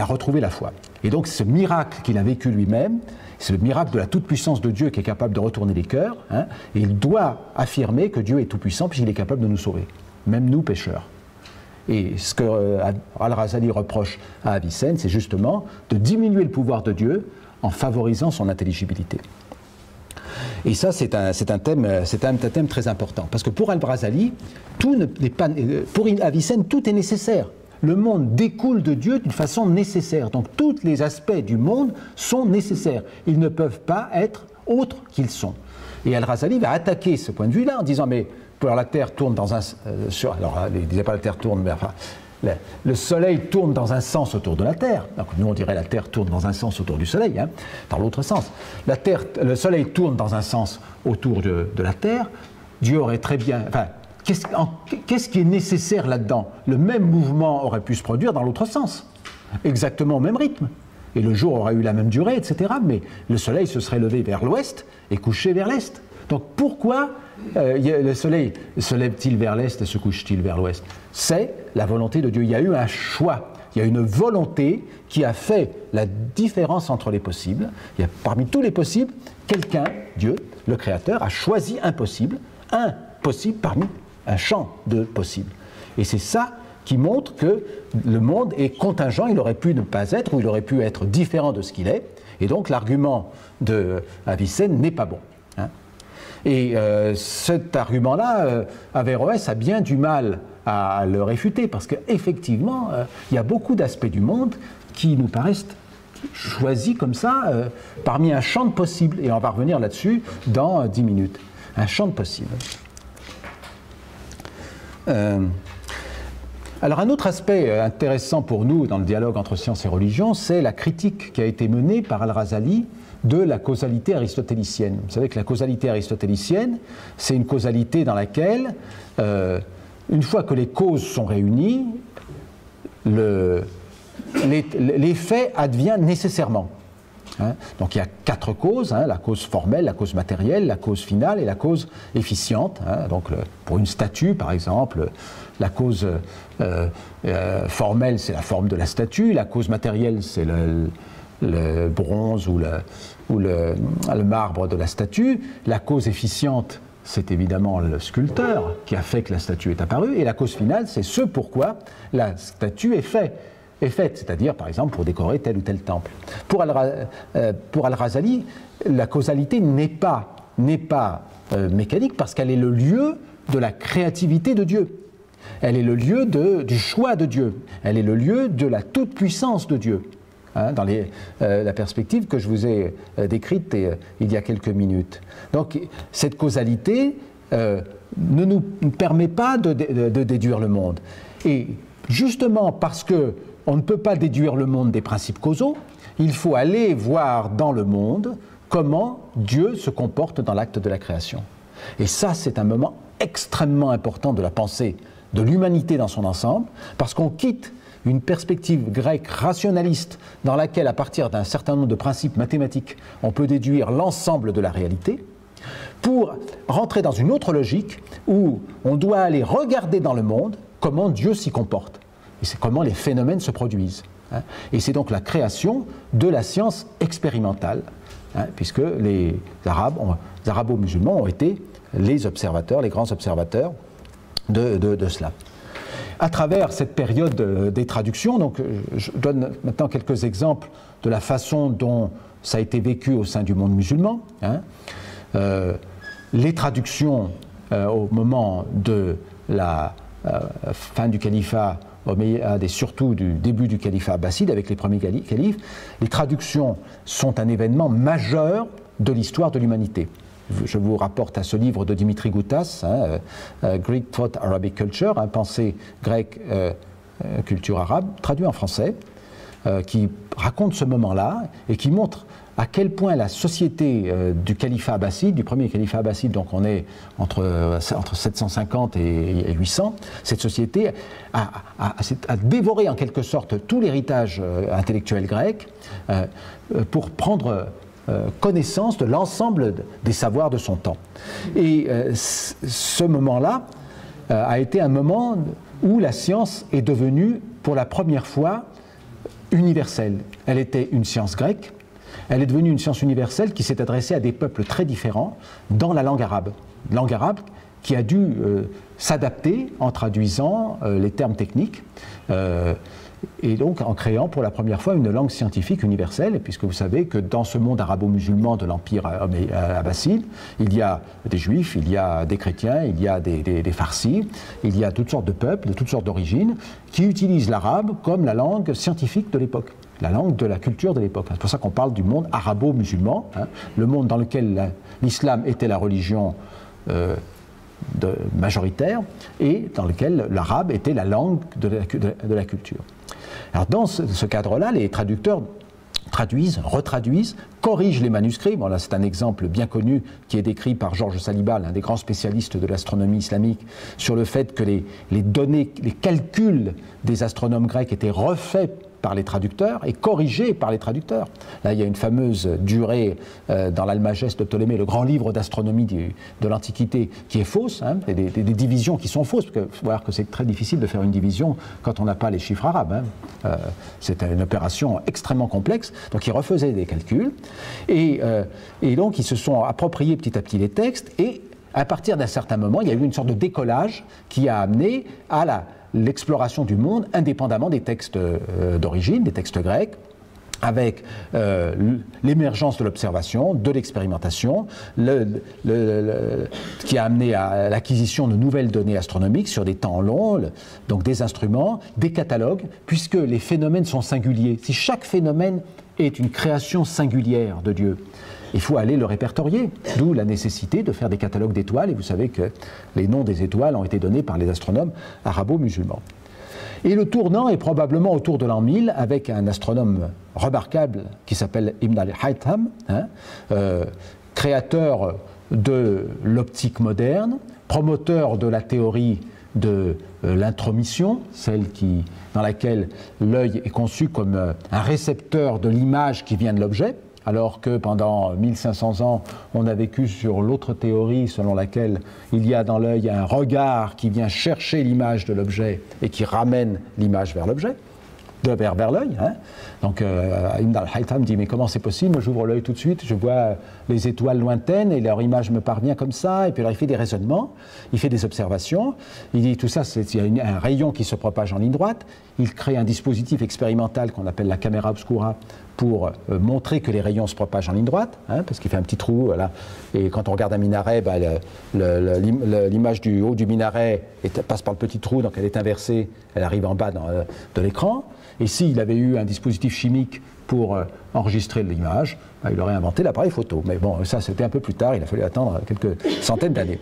retrouvé la foi. Et donc ce miracle qu'il a vécu lui-même, c'est le miracle de la toute-puissance de Dieu qui est capable de retourner les cœurs, et il doit affirmer que Dieu est tout-puissant puisqu'il est capable de nous sauver, même nous pécheurs. Et ce que Al-Razali reproche à Avicenne, c'est justement de diminuer le pouvoir de Dieu en favorisant son intelligibilité. Et ça, c'est un thème très important. Parce que pour Al-Razali, pour Avicenne, tout est nécessaire. Le monde découle de Dieu d'une façon nécessaire. Donc tous les aspects du monde sont nécessaires. Ils ne peuvent pas être autres qu'ils sont. Et Al-Razali va attaquer ce point de vue-là en disant, mais la Terre tourne dans un... alors, il ne disait pas la Terre tourne, mais enfin... Le Soleil tourne dans un sens autour de la Terre. Donc, nous, on dirait la Terre tourne dans un sens autour du Soleil, dans l'autre sens. Le Soleil tourne dans un sens autour de la Terre. Dieu aurait très bien... Enfin, qu'est-ce qui est nécessaire là-dedans? Le même mouvement aurait pu se produire dans l'autre sens, exactement au même rythme. Et le jour aurait eu la même durée, etc. Mais le Soleil se serait levé vers l'ouest et couché vers l'est. Donc pourquoi le Soleil se lève-t-il vers l'est et se couche-t-il vers l'ouest? C'est la volonté de Dieu. Il y a eu un choix, il y a une volonté qui a fait la différence entre les possibles. Il y a, parmi tous les possibles, quelqu'un, Dieu, le Créateur, a choisi un possible parmi un champ de possibles. Et c'est ça qui montre que le monde est contingent, il aurait pu ne pas être, ou il aurait pu être différent de ce qu'il est, et donc l'argument d'Avicenne n'est pas bon. Et cet argument-là, Averroès a bien du mal à le réfuter, parce qu'effectivement, il y a beaucoup d'aspects du monde qui nous paraissent choisis comme ça, parmi un champ de possibles. Et on va revenir là-dessus dans 10 minutes. Un champ de possibles. Alors un autre aspect intéressant pour nous dans le dialogue entre science et religion, c'est la critique qui a été menée par Al-Razali de la causalité aristotélicienne. Vous savez que la causalité aristotélicienne, c'est une causalité dans laquelle, une fois que les causes sont réunies, l'effet advient nécessairement. Donc il y a 4 causes, la cause formelle, la cause matérielle, la cause finale et la cause efficiente. Donc pour une statue, par exemple, la cause formelle, c'est la forme de la statue, la cause matérielle, c'est le bronze ou le marbre de la statue, la cause efficiente, c'est évidemment le sculpteur qui a fait que la statue est apparue, et la cause finale, c'est ce pourquoi la statue est faite, c'est-à-dire par exemple pour décorer tel ou tel temple. Pour Al-Razali, la causalité n'est pas mécanique parce qu'elle est le lieu de la créativité de Dieu. Elle est le lieu du choix de Dieu. Elle est le lieu de la toute-puissance de Dieu. Dans la perspective que je vous ai décrite il y a quelques minutes. Donc cette causalité ne nous permet pas de déduire le monde. Et justement parce qu'on ne peut pas déduire le monde des principes causaux, il faut aller voir dans le monde comment Dieu se comporte dans l'acte de la création. Et ça, c'est un moment extrêmement important de la pensée de l'humanité dans son ensemble, parce qu'on quitte une perspective grecque rationaliste dans laquelle, à partir d'un certain nombre de principes mathématiques, on peut déduire l'ensemble de la réalité, pour rentrer dans une autre logique où on doit aller regarder dans le monde comment Dieu s'y comporte, et c'est comment les phénomènes se produisent. Et c'est donc la création de la science expérimentale, puisque les arabo-musulmans ont été les observateurs, les grands observateurs de cela. À travers cette période des traductions, donc je donne maintenant quelques exemples de la façon dont ça a été vécu au sein du monde musulman. Les traductions au moment de la fin du califat omeyyade et surtout du début du califat abbasside avec les premiers califes, les traductions sont un événement majeur de l'histoire de l'humanité. Je vous rapporte à ce livre de Dimitri Goutas, Greek Thought, Arabic Culture, pensée grecque, culture arabe, traduit en français, qui raconte ce moment-là et qui montre à quel point la société du califat abbasside, du premier califat abbasside, donc on est entre 750 et 800, cette société a dévoré en quelque sorte tout l'héritage intellectuel grec pour prendre connaissance de l'ensemble des savoirs de son temps. Et ce moment-là a été un moment où la science est devenue pour la première fois universelle. Elle était une science grecque, elle est devenue une science universelle qui s'est adressée à des peuples très différents dans la langue arabe. Langue arabe qui a dû s'adapter en traduisant les termes techniques et donc en créant pour la première fois une langue scientifique universelle, puisque vous savez que dans ce monde arabo-musulman de l'Empire abbasside, il y a des juifs, il y a des chrétiens, il y a des farsis, il y a toutes sortes de peuples, de toutes sortes d'origines, qui utilisent l'arabe comme la langue scientifique de l'époque, la langue de la culture de l'époque. C'est pour ça qu'on parle du monde arabo-musulman, le monde dans lequel l'islam était la religion majoritaire et dans lequel l'arabe était la langue de la culture. Alors dans ce cadre-là, les traducteurs traduisent, retraduisent, corrigent les manuscrits. Bon, là, c'est un exemple bien connu qui est décrit par Georges Saliba, l'un des grands spécialistes de l'astronomie islamique, sur le fait que les données, les calculs des astronomes grecs étaient refaits par les traducteurs et corrigés par les traducteurs. Là, il y a une fameuse durée dans l'Almageste de Ptolémée, le grand livre d'astronomie de l'Antiquité, qui est fausse, des divisions qui sont fausses, parce qu'il faut voir que c'est très difficile de faire une division quand on n'a pas les chiffres arabes. C'est une opération extrêmement complexe, donc ils refaisaient des calculs, et donc ils se sont appropriés petit à petit les textes, et à partir d'un certain moment, il y a eu une sorte de décollage qui a amené à l'exploration du monde indépendamment des textes d'origine, des textes grecs, avec l'émergence de l'observation, de l'expérimentation, qui a amené à l'acquisition de nouvelles données astronomiques sur des temps longs, donc des instruments, des catalogues, puisque les phénomènes sont singuliers. Si chaque phénomène est une création singulière de Dieu, il faut aller le répertorier, d'où la nécessité de faire des catalogues d'étoiles, et vous savez que les noms des étoiles ont été donnés par les astronomes arabo-musulmans. Et le tournant est probablement autour de l'an 1000 avec un astronome remarquable qui s'appelle Ibn al-Haytham, créateur de l'optique moderne, promoteur de la théorie de l'intromission, celle dans laquelle l'œil est conçu comme un récepteur de l'image qui vient de l'objet, alors que pendant 1500 ans, on a vécu sur l'autre théorie selon laquelle il y a dans l'œil un regard qui vient chercher l'image de l'objet et qui ramène l'image vers l'objet, vers l'œil. Hein. Donc Ibn al-Haytham dit, mais comment c'est possible? J'ouvre l'œil tout de suite, je vois les étoiles lointaines et leur image me parvient comme ça, et puis alors il fait des raisonnements, il fait des observations, il dit tout ça, il y a un rayon qui se propage en ligne droite, il crée un dispositif expérimental qu'on appelle la caméra obscura, pour montrer que les rayons se propagent en ligne droite, hein, parce qu'il fait un petit trou, voilà. Et quand on regarde un minaret, bah, l'image du haut du minaret passe par le petit trou, donc elle est inversée, elle arrive en bas de l'écran. Et s'il avait eu un dispositif chimique pour enregistrer l'image, bah, il aurait inventé l'appareil photo. Mais bon, ça c'était un peu plus tard, il a fallu attendre quelques centaines d'années.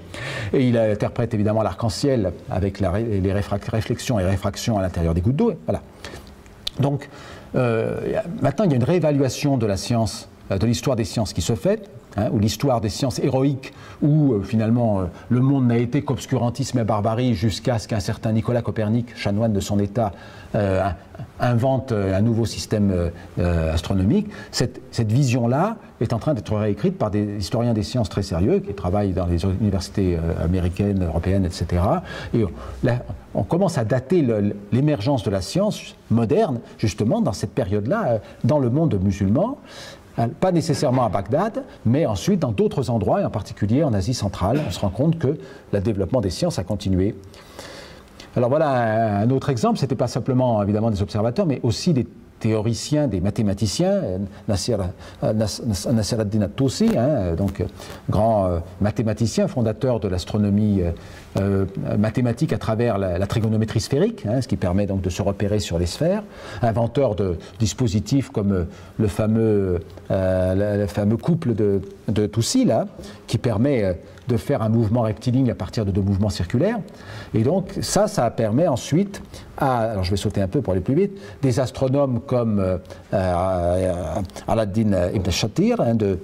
Et il interprète évidemment l'arc-en-ciel avec les réflexions et réfractions à l'intérieur des gouttes d'eau. Voilà. Donc, maintenant, il y a une réévaluation de la science, de l'histoire des sciences qui se fait, hein, ou l'histoire des sciences héroïques, où finalement le monde n'a été qu'obscurantisme et barbarie jusqu'à ce qu'un certain Nicolas Copernic, chanoine de son état, invente un nouveau système astronomique. Cette vision-là est en train d'être réécrite par des historiens des sciences très sérieux qui travaillent dans les universités américaines, européennes, etc. Et là, on commence à dater l'émergence de la science moderne, justement, dans cette période-là, dans le monde musulman. Pas nécessairement à Bagdad, mais ensuite dans d'autres endroits, et en particulier en Asie centrale. On se rend compte que le développement des sciences a continué. Alors voilà un autre exemple, ce n'était pas simplement évidemment des observateurs, mais aussi des théoriciens, des mathématiciens, Nasser ad-Din at-Tusi, hein, donc grand mathématicien, fondateur de l'astronomie mathématique à travers la trigonométrie sphérique, hein, ce qui permet donc de se repérer sur les sphères, inventeur de dispositifs comme le fameux couple de Tusi, là, qui permet de faire un mouvement rectiligne à partir de deux mouvements circulaires. Et donc ça permet ensuite alors je vais sauter un peu pour aller plus vite, des astronomes comme Aladdin ibn Shatir, hein, de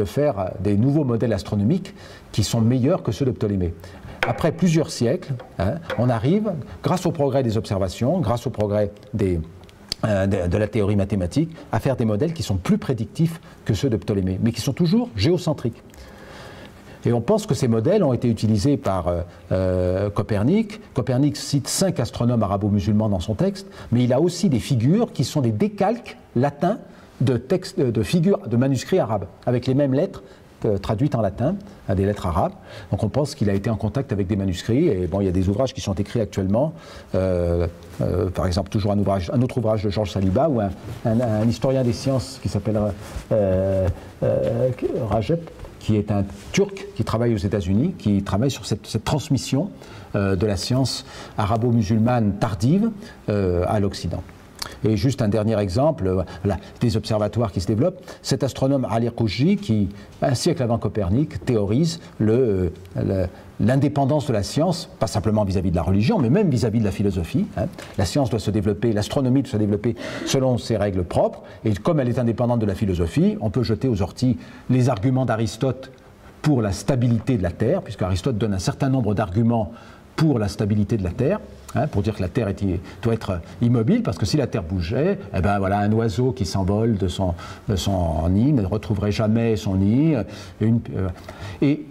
faire des nouveaux modèles astronomiques qui sont meilleurs que ceux de Ptolémée. Après plusieurs siècles, hein, on arrive, grâce au progrès des observations, grâce au progrès de la théorie mathématique, à faire des modèles qui sont plus prédictifs que ceux de Ptolémée, mais qui sont toujours géocentriques. Et on pense que ces modèles ont été utilisés par Copernic. Copernic cite 5 astronomes arabo-musulmans dans son texte, mais il a aussi des figures qui sont des décalques latins de figures de manuscrits arabes, avec les mêmes lettres traduites en latin, des lettres arabes. Donc on pense qu'il a été en contact avec des manuscrits, et bon, il y a des ouvrages qui sont écrits actuellement, par exemple toujours un autre ouvrage de Georges Saliba, où un historien des sciences qui s'appelle Rajep, qui est un Turc qui travaille aux États-Unis, qui travaille sur cette transmission de la science arabo-musulmane tardive à l'Occident. Et juste un dernier exemple, des observatoires qui se développent. Cet astronome Ali Kouji, qui, un siècle avant Copernic, théorise l'indépendance de la science, pas simplement vis-à-vis de la religion, mais même vis-à-vis de la philosophie. Hein. La science doit se développer, l'astronomie doit se développer selon ses règles propres, et comme elle est indépendante de la philosophie, on peut jeter aux orties les arguments d'Aristote pour la stabilité de la Terre, puisque Aristote donne un certain nombre d'arguments pour la stabilité de la Terre, hein, pour dire que la Terre doit être immobile, parce que si la Terre bougeait, eh ben voilà, un oiseau qui s'envole de son nid ne retrouverait jamais son nid. Et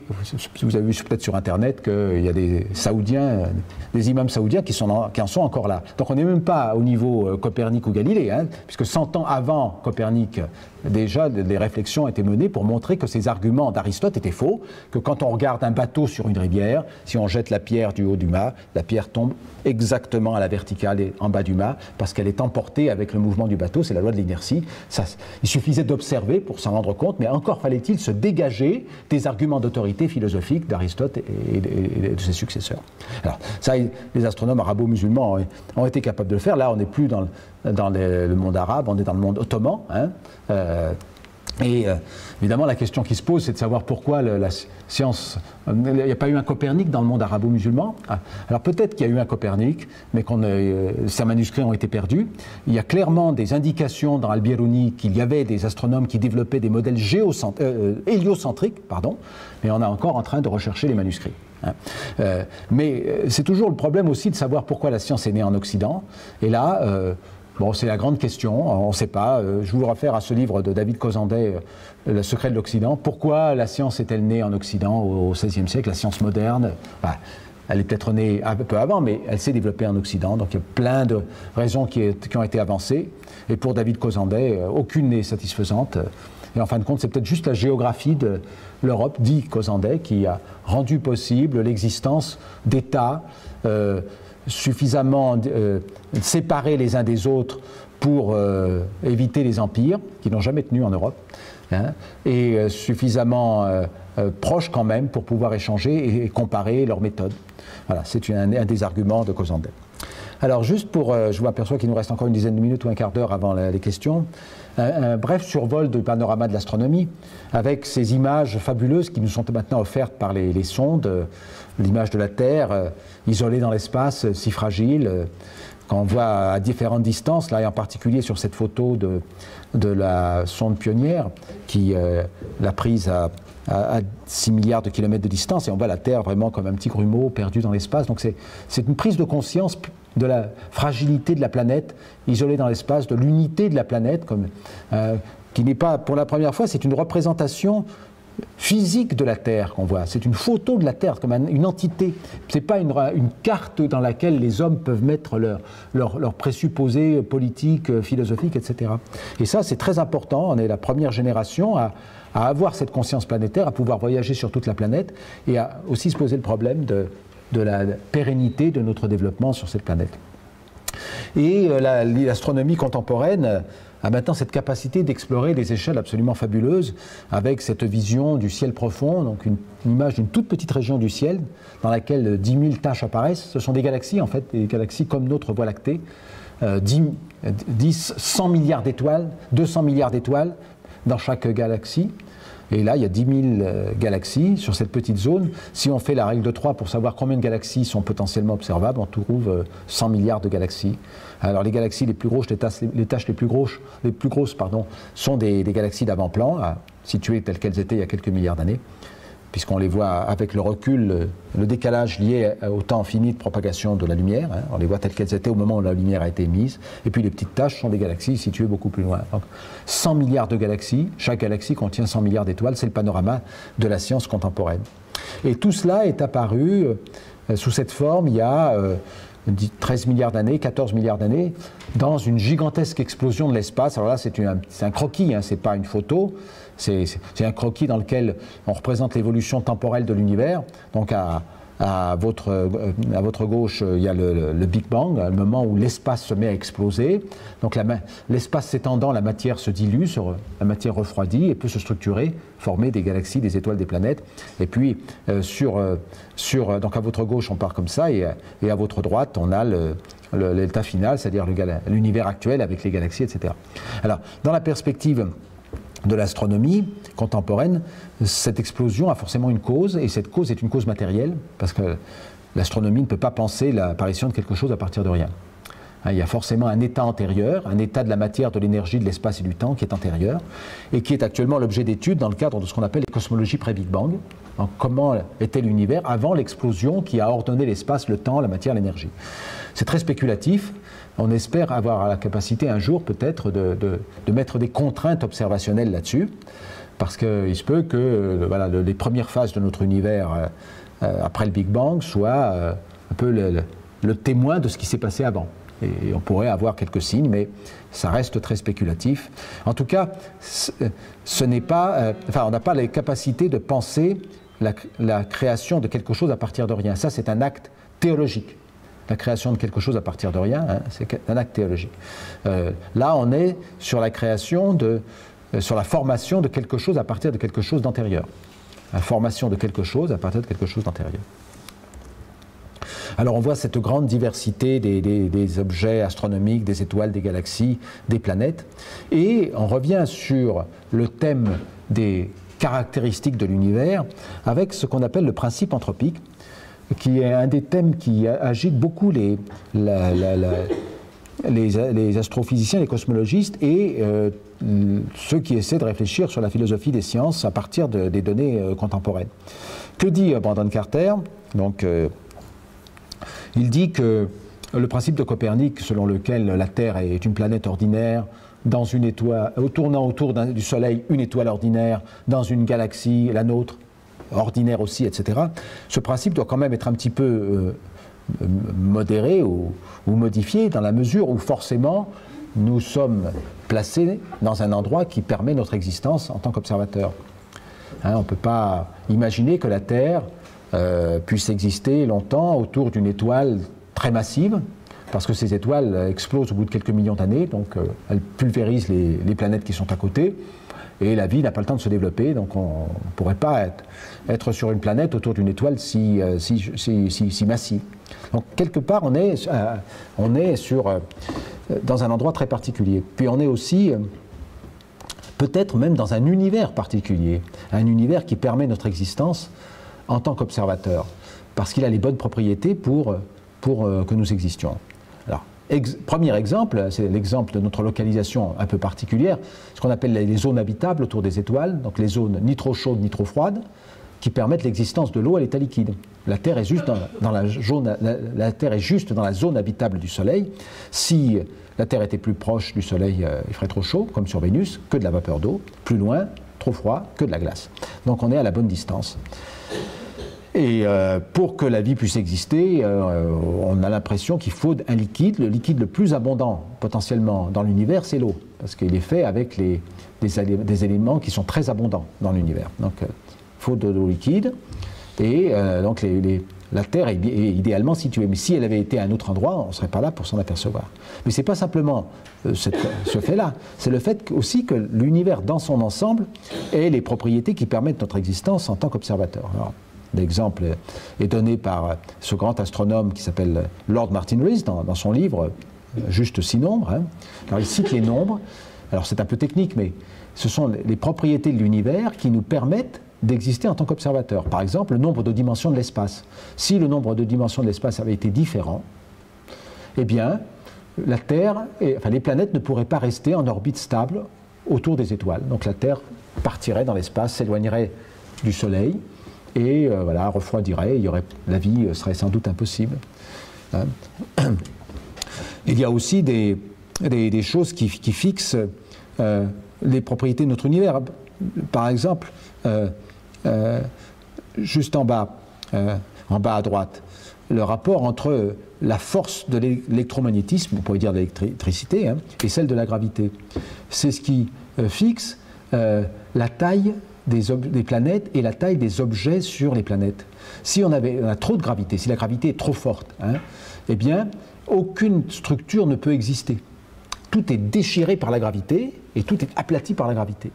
vous avez vu peut-être sur Internet qu'il y a des Saoudiens, des imams saoudiens qui en sont encore là. Donc on n'est même pas au niveau Copernic ou Galilée, hein, puisque 100 ans avant Copernic déjà des réflexions ont été menées pour montrer que ces arguments d'Aristote étaient faux, que quand on regarde un bateau sur une rivière, si on jette la pierre du haut du mât, la pierre tombe exactement à la verticale et en bas du mât, parce qu'elle est emportée avec le mouvement du bateau, c'est la loi de l'inertie. Il suffisait d'observer pour s'en rendre compte, mais encore fallait-il se dégager des arguments d'autorité philosophique d'Aristote et de ses successeurs. Alors ça, les astronomes arabo-musulmans ont été capables de le faire. Là, on n'est plus dans le monde arabe, on est dans le monde ottoman. Évidemment, la question qui se pose, c'est de savoir pourquoi la science... Il n'y a pas eu un Copernic dans le monde arabo-musulman. Alors peut-être qu'il y a eu un Copernic, mais ses manuscrits ont été perdus. Il y a clairement des indications dans Al-Biruni qu'il y avait des astronomes qui développaient des modèles héliocentriques, mais on est encore en train de rechercher les manuscrits. Mais c'est toujours le problème aussi de savoir pourquoi la science est née en Occident. Et là... bon, c'est la grande question, on ne sait pas. Je vous réfère à ce livre de David Cosandet, Le secret de l'Occident. Pourquoi la science est-elle née en Occident au XVIe siècle, la science moderne? Elle est peut-être née un peu avant, mais elle s'est développée en Occident. Donc il y a plein de raisons qui ont été avancées. Et pour David Cosandet, aucune n'est satisfaisante. Et en fin de compte, c'est peut-être juste la géographie de l'Europe, dit Cosandet, qui a rendu possible l'existence d'États suffisamment séparés les uns des autres pour éviter les empires, qui n'ont jamais tenu en Europe, et suffisamment proches quand même pour pouvoir échanger et comparer leurs méthodes. Voilà, c'est un des arguments de Cosandet. Alors juste pour, je vous aperçois qu'il nous reste encore une dizaine de minutes ou un quart d'heure avant les questions, un bref survol du panorama de l'astronomie, avec ces images fabuleuses qui nous sont maintenant offertes par les sondes, l'image de la Terre isolée dans l'espace, si fragile, qu'on voit à différentes distances, là et en particulier sur cette photo de la sonde Pionnière, qui l'a prise à 6 milliards de kilomètres de distance, et on voit la Terre vraiment comme un petit grumeau perdu dans l'espace. Donc c'est une prise de conscience de la fragilité de la planète, isolée dans l'espace, de l'unité de la planète, qui n'est pas, pour la première fois, c'est une représentation physique de la Terre qu'on voit. C'est une photo de la Terre comme une entité. Ce n'est pas une carte dans laquelle les hommes peuvent mettre leurs présupposés politiques, philosophiques, etc. Et ça, c'est très important. On est la première génération à avoir cette conscience planétaire, à pouvoir voyager sur toute la planète et à aussi se poser le problème de la pérennité de notre développement sur cette planète. Et l'astronomie contemporaine a maintenant cette capacité d'explorer des échelles absolument fabuleuses, avec cette vision du ciel profond, donc une image d'une toute petite région du ciel, dans laquelle 10 000 taches apparaissent. Ce sont des galaxies, en fait, des galaxies comme notre Voie lactée, 100 milliards d'étoiles, 200 milliards d'étoiles dans chaque galaxie. Et là, il y a 10 000 galaxies sur cette petite zone. Si on fait la règle de 3 pour savoir combien de galaxies sont potentiellement observables, on trouve 100 milliards de galaxies. Alors les galaxies les plus grosses, les taches les plus grosses, sont des galaxies d'avant-plan, situées telles qu'elles étaient il y a quelques milliards d'années, puisqu'on les voit avec le recul, le décalage lié au temps fini de propagation de la lumière. On les voit telles qu'elles étaient au moment où la lumière a été émise. Et puis les petites taches sont des galaxies situées beaucoup plus loin. Donc 100 milliards de galaxies, chaque galaxie contient 100 milliards d'étoiles, c'est le panorama de la science contemporaine. Et tout cela est apparu sous cette forme il y a 13 milliards d'années, 14 milliards d'années, dans une gigantesque explosion de l'espace. Alors là, c'est un croquis, c'est pas une photo. C'est un croquis dans lequel on représente l'évolution temporelle de l'univers. Donc à votre gauche, il y a le Big Bang, le moment où l'espace se met à exploser. Donc l'espace s'étendant, la matière se dilue, la matière refroidit et peut se structurer, former des galaxies, des étoiles, des planètes. Et puis donc à votre gauche, on part comme ça, et à votre droite, on a l'état final, c'est-à-dire l'univers actuel avec les galaxies, etc. Alors, dans la perspective de l'astronomie contemporaine, cette explosion a forcément une cause, et cette cause est une cause matérielle, parce que l'astronomie ne peut pas penser l'apparition de quelque chose à partir de rien. Il y a forcément un état antérieur, un état de la matière, de l'énergie, de l'espace et du temps qui est antérieur, et qui est actuellement l'objet d'études dans le cadre de ce qu'on appelle les cosmologies pré-Big Bang. Donc, comment était l'univers avant l'explosion qui a ordonné l'espace, le temps, la matière, l'énergie. C'est très spéculatif. On espère avoir la capacité un jour peut-être de mettre des contraintes observationnelles là-dessus, parce qu'il se peut que les premières phases de notre univers après le Big Bang soient un peu le témoin de ce qui s'est passé avant. Et on pourrait avoir quelques signes, mais ça reste très spéculatif. En tout cas, ce n'est pas, on n'a pas les capacités de penser la création de quelque chose à partir de rien. Ça, c'est un acte théologique. La création de quelque chose à partir de rien, hein, c'est un acte théologique. Là, on est sur la création sur la formation de quelque chose à partir de quelque chose d'antérieur. La formation de quelque chose à partir de quelque chose d'antérieur. Alors on voit cette grande diversité des objets astronomiques, des étoiles, des galaxies, des planètes, et on revient sur le thème des caractéristiques de l'univers avec ce qu'on appelle le principe anthropique, qui est un des thèmes qui agite beaucoup les astrophysiciens, les cosmologistes et ceux qui essaient de réfléchir sur la philosophie des sciences à partir des données contemporaines. Que dit Brandon Carter? Donc, il dit que le principe de Copernic, selon lequel la Terre est une planète ordinaire, dans une étoile, tournant autour du Soleil, une étoile ordinaire, dans une galaxie, la nôtre, ordinaire aussi, etc. Ce principe doit quand même être un petit peu modéré ou modifié dans la mesure où forcément nous sommes placés dans un endroit qui permet notre existence en tant qu'observateur. Hein, on ne peut pas imaginer que la Terre puisse exister longtemps autour d'une étoile très massive, parce que ces étoiles explosent au bout de quelques millions d'années, donc elles pulvérisent les planètes qui sont à côté, et la vie n'a pas le temps de se développer, donc on ne pourrait pas être sur une planète autour d'une étoile si massive. Donc quelque part, on est dans un endroit très particulier. Puis on est aussi peut-être même dans un univers particulier, un univers qui permet notre existence en tant qu'observateur, parce qu'il a les bonnes propriétés pour que nous existions. Alors, premier exemple, c'est l'exemple de notre localisation un peu particulière, ce qu'on appelle les zones habitables autour des étoiles, donc les zones ni trop chaudes ni trop froides, qui permettent l'existence de l'eau à l'état liquide. La Terre est juste la Terre est juste dans la zone habitable du Soleil. Si la Terre était plus proche du Soleil, il ferait trop chaud, comme sur Vénus, que de la vapeur d'eau. Plus loin, trop froid, que de la glace. Donc on est à la bonne distance. Et pour que la vie puisse exister, on a l'impression qu'il faut un liquide. Le liquide le plus abondant potentiellement dans l'univers, c'est l'eau, parce qu'il est fait avec des éléments qui sont très abondants dans l'univers. Donc il faut de l'eau liquide, et donc la Terre est idéalement située. Mais si elle avait été à un autre endroit, on ne serait pas là pour s'en apercevoir. Mais ce n'est pas simplement ce fait-là, c'est le fait aussi que l'univers dans son ensemble ait les propriétés qui permettent notre existence en tant qu'observateur. L'exemple est donné par ce grand astronome qui s'appelle Lord Martin Rees dans son livre Juste 6 nombres. Hein. Alors il cite les nombres. Alors c'est un peu technique, mais ce sont les propriétés de l'univers qui nous permettent d'exister en tant qu'observateur. Par exemple, le nombre de dimensions de l'espace. Si le nombre de dimensions de l'espace avait été différent, eh bien, la Terre, les planètes ne pourraient pas rester en orbite stable autour des étoiles. Donc la Terre partirait dans l'espace, s'éloignerait du Soleil, et voilà, refroidirait, la vie serait sans doute impossible. Hein. Il y a aussi des choses qui fixent les propriétés de notre univers. Par exemple, juste en bas à droite, le rapport entre la force de l'électromagnétisme, on pourrait dire de l'électricité, hein, et celle de la gravité. C'est ce qui fixe la taille des planètes et la taille des objets sur les planètes. Si on a trop de gravité, si la gravité est trop forte, hein, eh bien, aucune structure ne peut exister. Tout est déchiré par la gravité et tout est aplati par la gravité.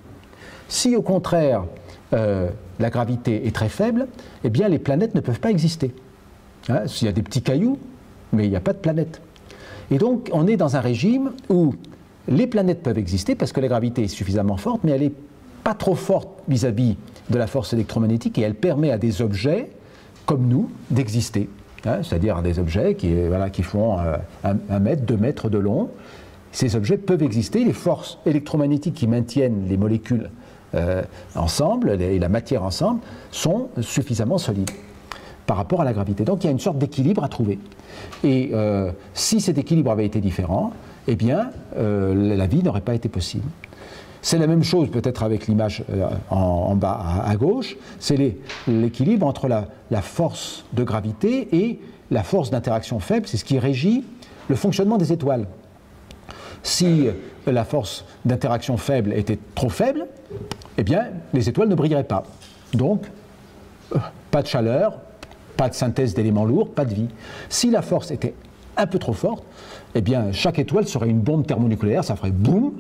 Si au contraire, la gravité est très faible, eh bien, les planètes ne peuvent pas exister. Hein, il y a des petits cailloux, mais il n'y a pas de planètes. Et donc, on est dans un régime où les planètes peuvent exister parce que la gravité est suffisamment forte, mais elle n'est pas trop forte vis-à-vis de la force électromagnétique et elle permet à des objets comme nous d'exister, hein, c'est-à-dire des objets qui font 1 mètre, 2 mètres de long. Ces objets peuvent exister, les forces électromagnétiques qui maintiennent les molécules ensemble et la matière ensemble sont suffisamment solides par rapport à la gravité. Donc il y a une sorte d'équilibre à trouver. Et si cet équilibre avait été différent, eh bien la vie n'aurait pas été possible. C'est la même chose peut-être avec l'image en bas à gauche, c'est l'équilibre entre la force de gravité et la force d'interaction faible, c'est ce qui régit le fonctionnement des étoiles. Si la force d'interaction faible était trop faible, eh bien, les étoiles ne brilleraient pas. Donc, pas de chaleur, pas de synthèse d'éléments lourds, pas de vie. Si la force était un peu trop forte, eh bien, chaque étoile serait une bombe thermonucléaire, ça ferait boum,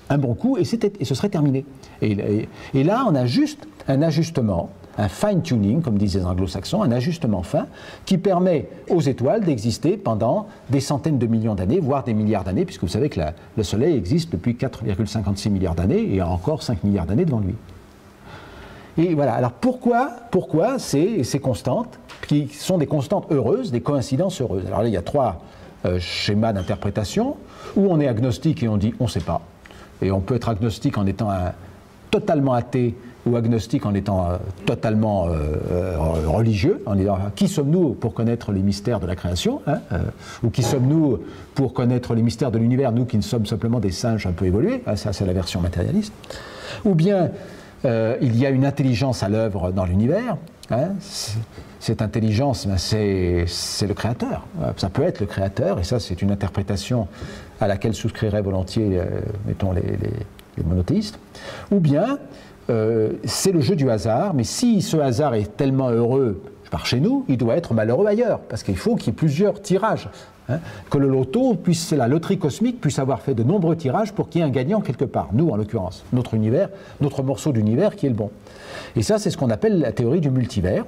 un bon coup, et ce serait terminé. Et là, on a juste un ajustement, un fine-tuning, comme disent les anglo-saxons, un ajustement fin, qui permet aux étoiles d'exister pendant des centaines de millions d'années, voire des milliards d'années, puisque vous savez que le Soleil existe depuis 4,56 milliards d'années, et a encore 5 milliards d'années devant lui. Et voilà, alors pourquoi ces constantes, qui sont des constantes heureuses, des coïncidences heureuses? Alors là, il y a trois schémas d'interprétation, où on est agnostique et on dit on ne sait pas. Et on peut être agnostique en étant totalement athée, ou agnostique en étant totalement religieux, en disant qui sommes-nous pour connaître les mystères de la création, hein, ou qui sommes-nous pour connaître les mystères de l'univers, nous qui ne sommes simplement des singes un peu évolués, hein, ça c'est la version matérialiste. Ou bien il y a une intelligence à l'œuvre dans l'univers, hein, cette intelligence, ben, c'est le créateur, ça peut être le créateur, et ça c'est une interprétation à laquelle souscriraient volontiers, mettons, les monothéistes. Ou bien c'est le jeu du hasard, mais si ce hasard est tellement heureux par chez nous, il doit être malheureux ailleurs, parce qu'il faut qu'il y ait plusieurs tirages, hein, que le loto la loterie cosmique puisse avoir fait de nombreux tirages pour qu'il y ait un gagnant quelque part, nous en l'occurrence, notre univers, notre morceau d'univers qui est le bon. Et ça c'est ce qu'on appelle la théorie du multivers.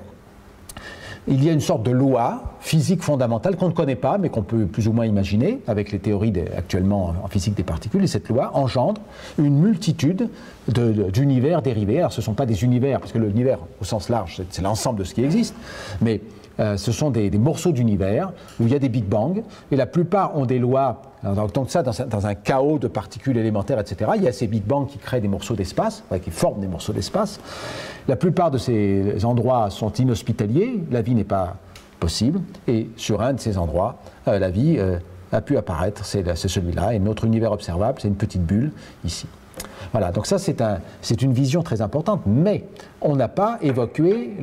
Il y a une sorte de loi physique fondamentale qu'on ne connaît pas, mais qu'on peut plus ou moins imaginer avec les théories actuellement en physique des particules. Et cette loi engendre une multitude d'univers dérivés. Alors ce ne sont pas des univers, parce que l'univers au sens large, c'est l'ensemble de ce qui existe, mais ce sont des morceaux d'univers où il y a des Big Bang, et la plupart ont des lois. Alors, donc ça, dans un chaos de particules élémentaires, etc., il y a ces Big Bang qui créent des morceaux d'espace, qui forment des morceaux d'espace. La plupart de ces endroits sont inhospitaliers, la vie n'est pas possible, et sur un de ces endroits, la vie a pu apparaître, c'est celui-là, et notre univers observable, c'est une petite bulle ici. Voilà, donc ça c'est une vision très importante, mais on n'a pas évoqué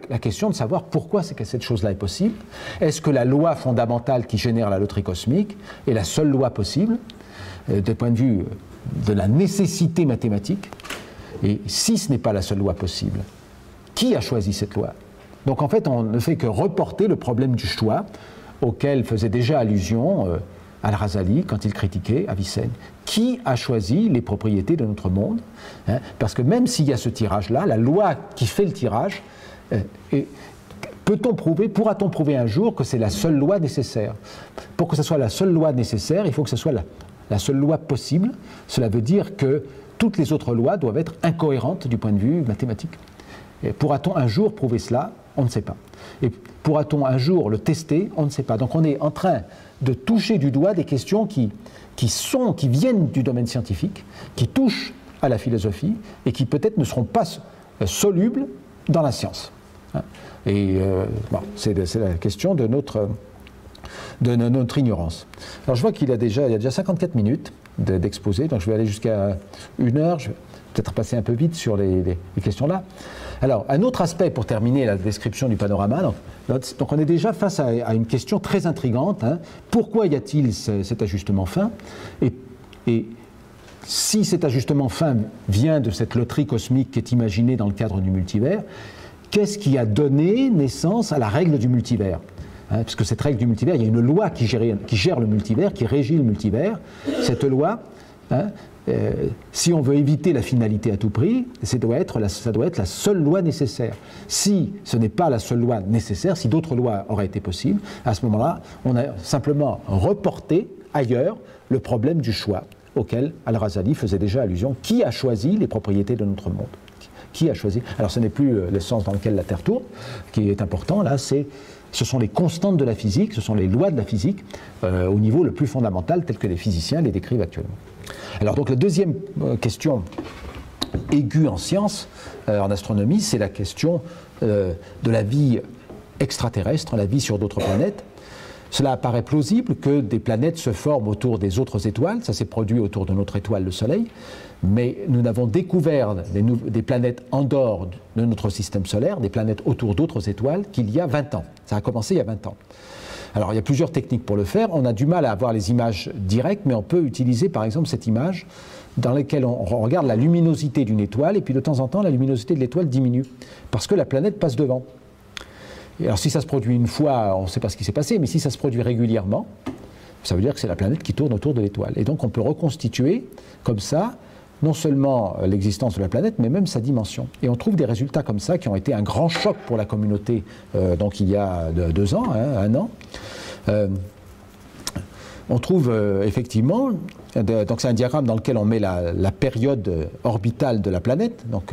la question de savoir pourquoi c'est que cette chose-là est possible. Est-ce que la loi fondamentale qui génère la loterie cosmique est la seule loi possible, du point de vue de la nécessité mathématique? Et si ce n'est pas la seule loi possible, qui a choisi cette loi? Donc en fait, on ne fait que reporter le problème du choix auquel faisait déjà allusion Al-Razali quand il critiquait Avicenne. Qui a choisi les propriétés de notre monde, hein? Parce que même s'il y a ce tirage-là, la loi qui fait le tirage, pourra-t-on prouver un jour que c'est la seule loi nécessaire? Pour que ce soit la seule loi nécessaire, il faut que ce soit la seule loi possible. Cela veut dire que toutes les autres lois doivent être incohérentes du point de vue mathématique. Pourra-t-on un jour prouver cela? On ne sait pas. Et pourra-t-on un jour le tester? On ne sait pas. Donc on est en train de toucher du doigt des questions qui viennent du domaine scientifique, qui touchent à la philosophie et qui peut-être ne seront pas solubles dans la science. Et bon, c'est la question de notre ignorance. Alors je vois qu'il y a déjà 54 minutes d'exposé, donc je vais aller jusqu'à 1 heure. Je vais peut-être passer un peu vite sur les questions là. Alors, un autre aspect pour terminer la description du panorama, donc on est déjà face à une question très intrigante, hein. Pourquoi y a-t-il cet ajustement fin? Et si cet ajustement fin vient de cette loterie cosmique qui est imaginée dans le cadre du multivers, qu'est-ce qui a donné naissance à la règle du multivers? Hein, parce que cette règle du multivers, il y a une loi qui gère le multivers, qui régit le multivers. Cette loi, hein, si on veut éviter la finalité à tout prix, ça doit être la seule loi nécessaire. Si ce n'est pas la seule loi nécessaire, si d'autres lois auraient été possibles, à ce moment-là, on a simplement reporté ailleurs le problème du choix auquel Al-Razali faisait déjà allusion. Qui a choisi les propriétés de notre monde? Qui a choisi? Alors ce n'est plus le sens dans lequel la Terre tourne qui est important, là, ce sont les constantes de la physique, ce sont les lois de la physique au niveau le plus fondamental tel que les physiciens les décrivent actuellement. Alors donc la deuxième question aiguë en science, en astronomie, c'est la question de la vie extraterrestre, la vie sur d'autres planètes. Cela apparaît plausible que des planètes se forment autour des autres étoiles, ça s'est produit autour de notre étoile, le Soleil, mais nous n'avons découvert des planètes en dehors de notre système solaire, des planètes autour d'autres étoiles, qu'il y a 20 ans. Ça a commencé il y a 20 ans. Alors il y a plusieurs techniques pour le faire. On a du mal à avoir les images directes, mais on peut utiliser par exemple cette image dans laquelle on regarde la luminosité d'une étoile, et puis de temps en temps la luminosité de l'étoile diminue, parce que la planète passe devant. Et alors si ça se produit une fois, on ne sait pas ce qui s'est passé, mais si ça se produit régulièrement, ça veut dire que c'est la planète qui tourne autour de l'étoile. Et donc on peut reconstituer comme ça non seulement l'existence de la planète, mais même sa dimension. Et on trouve des résultats comme ça qui ont été un grand choc pour la communauté, donc il y a 2 ans, hein, 1 an. On trouve effectivement, donc c'est un diagramme dans lequel on met la période orbitale de la planète, donc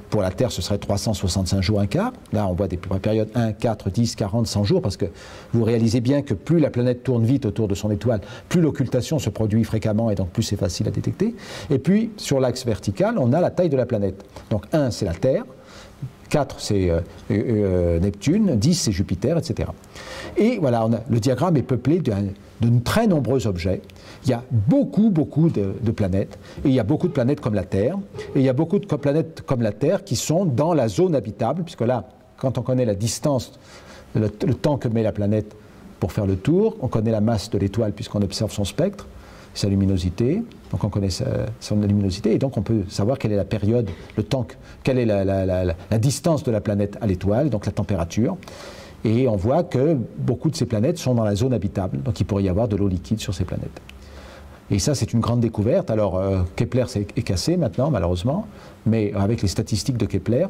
pour la Terre ce serait 365 jours, un quart. Là on voit des périodes 1, 4, 10, 40, 100 jours, parce que vous réalisez bien que plus la planète tourne vite autour de son étoile, plus l'occultation se produit fréquemment et donc plus c'est facile à détecter. Et puis sur l'axe vertical, on a la taille de la planète. Donc 1 c'est la Terre, 4 c'est Neptune, 10 c'est Jupiter, etc. Et voilà, le diagramme est peuplé de très nombreux objets. Il y a beaucoup de planètes, et il y a beaucoup de planètes comme la Terre, et il y a beaucoup de planètes comme la Terre qui sont dans la zone habitable, puisque là, quand on connaît la distance, le temps que met la planète pour faire le tour, on connaît la masse de l'étoile puisqu'on observe son spectre, sa luminosité, donc on connaît son luminosité, et donc on peut savoir quelle est la période, le temps, quelle est la distance de la planète à l'étoile, donc la température. Et on voit que beaucoup de ces planètes sont dans la zone habitable, donc il pourrait y avoir de l'eau liquide sur ces planètes. Et ça, c'est une grande découverte. Alors, Kepler est cassé maintenant, malheureusement, mais avec les statistiques de Kepler,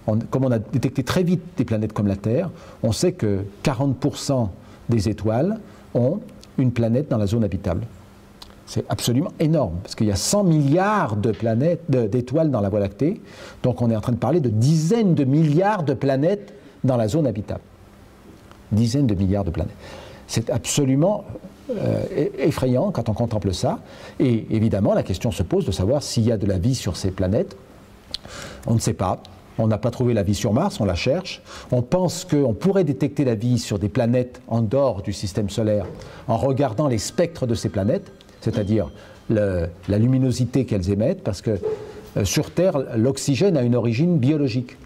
comme on a détecté très vite des planètes comme la Terre, on sait que 40% des étoiles ont une planète dans la zone habitable. C'est absolument énorme, parce qu'il y a 100 milliards de planètes, d'étoiles dans la Voie lactée, donc on est en train de parler de dizaines de milliards de planètes dans la zone habitable. Dizaines de milliards de planètes. C'est absolument effrayant quand on contemple ça. Et évidemment, la question se pose de savoir s'il y a de la vie sur ces planètes. On ne sait pas. On n'a pas trouvé la vie sur Mars, on la cherche. On pense qu'on pourrait détecter la vie sur des planètes en dehors du système solaire en regardant les spectres de ces planètes, c'est-à-dire la luminosité qu'elles émettent, parce que sur Terre, l'oxygène a une origine biologique.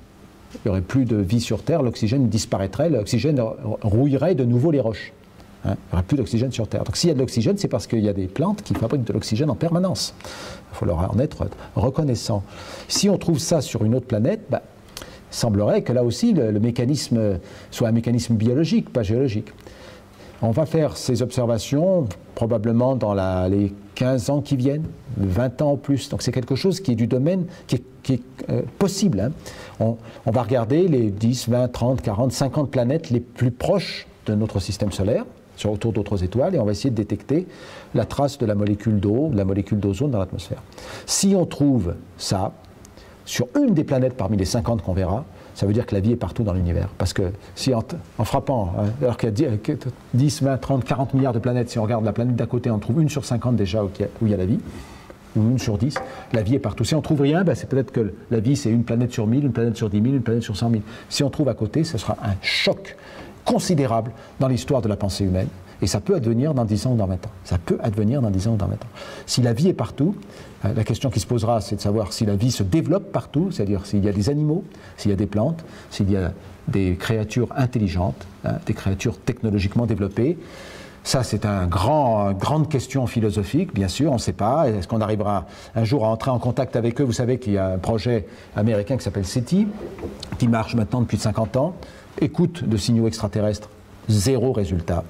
Il n'y aurait plus de vie sur Terre, l'oxygène disparaîtrait, l'oxygène rouillerait de nouveau les roches. Hein, il n'y aurait plus d'oxygène sur Terre. Donc s'il y a de l'oxygène, c'est parce qu'il y a des plantes qui fabriquent de l'oxygène en permanence. Il faut leur en être reconnaissant. Si on trouve ça sur une autre planète, il semblerait que là aussi le mécanisme soit un mécanisme biologique, pas géologique. On va faire ces observations probablement dans les 15 ans qui viennent, 20 ans ou plus. Donc c'est quelque chose qui est du domaine, qui est possible. Hein. On va regarder les 10, 20, 30, 40, 50 planètes les plus proches de notre système solaire, autour d'autres étoiles, et on va essayer de détecter la trace de la molécule d'eau, de la molécule d'ozone dans l'atmosphère. Si on trouve ça sur une des planètes parmi les 50 qu'on verra, ça veut dire que la vie est partout dans l'univers. Parce que si en frappant, hein, alors qu'il y a 10, 20, 30, 40 milliards de planètes, si on regarde la planète d'à côté, on trouve une sur 50 déjà où il y a la vie, ou une sur 10, la vie est partout. Si on ne trouve rien, c'est peut-être que la vie c'est une planète sur 1000, une planète sur 10 000, une planète sur 100 000. Si on trouve à côté, ce sera un choc considérable dans l'histoire de la pensée humaine. Et ça peut advenir dans 10 ans ou dans 20 ans. Ça peut advenir dans 10 ans ou dans 20 ans. Si la vie est partout, la question qui se posera, c'est de savoir si la vie se développe partout, c'est-à-dire s'il y a des animaux, s'il y a des plantes, s'il y a des créatures intelligentes, hein, des créatures technologiquement développées. Ça, c'est une grande question philosophique, bien sûr, on ne sait pas. Est-ce qu'on arrivera un jour à entrer en contact avec eux? Vous savez qu'il y a un projet américain qui s'appelle SETI, qui marche maintenant depuis 50 ans. Écoute de signaux extraterrestres, 0 résultat.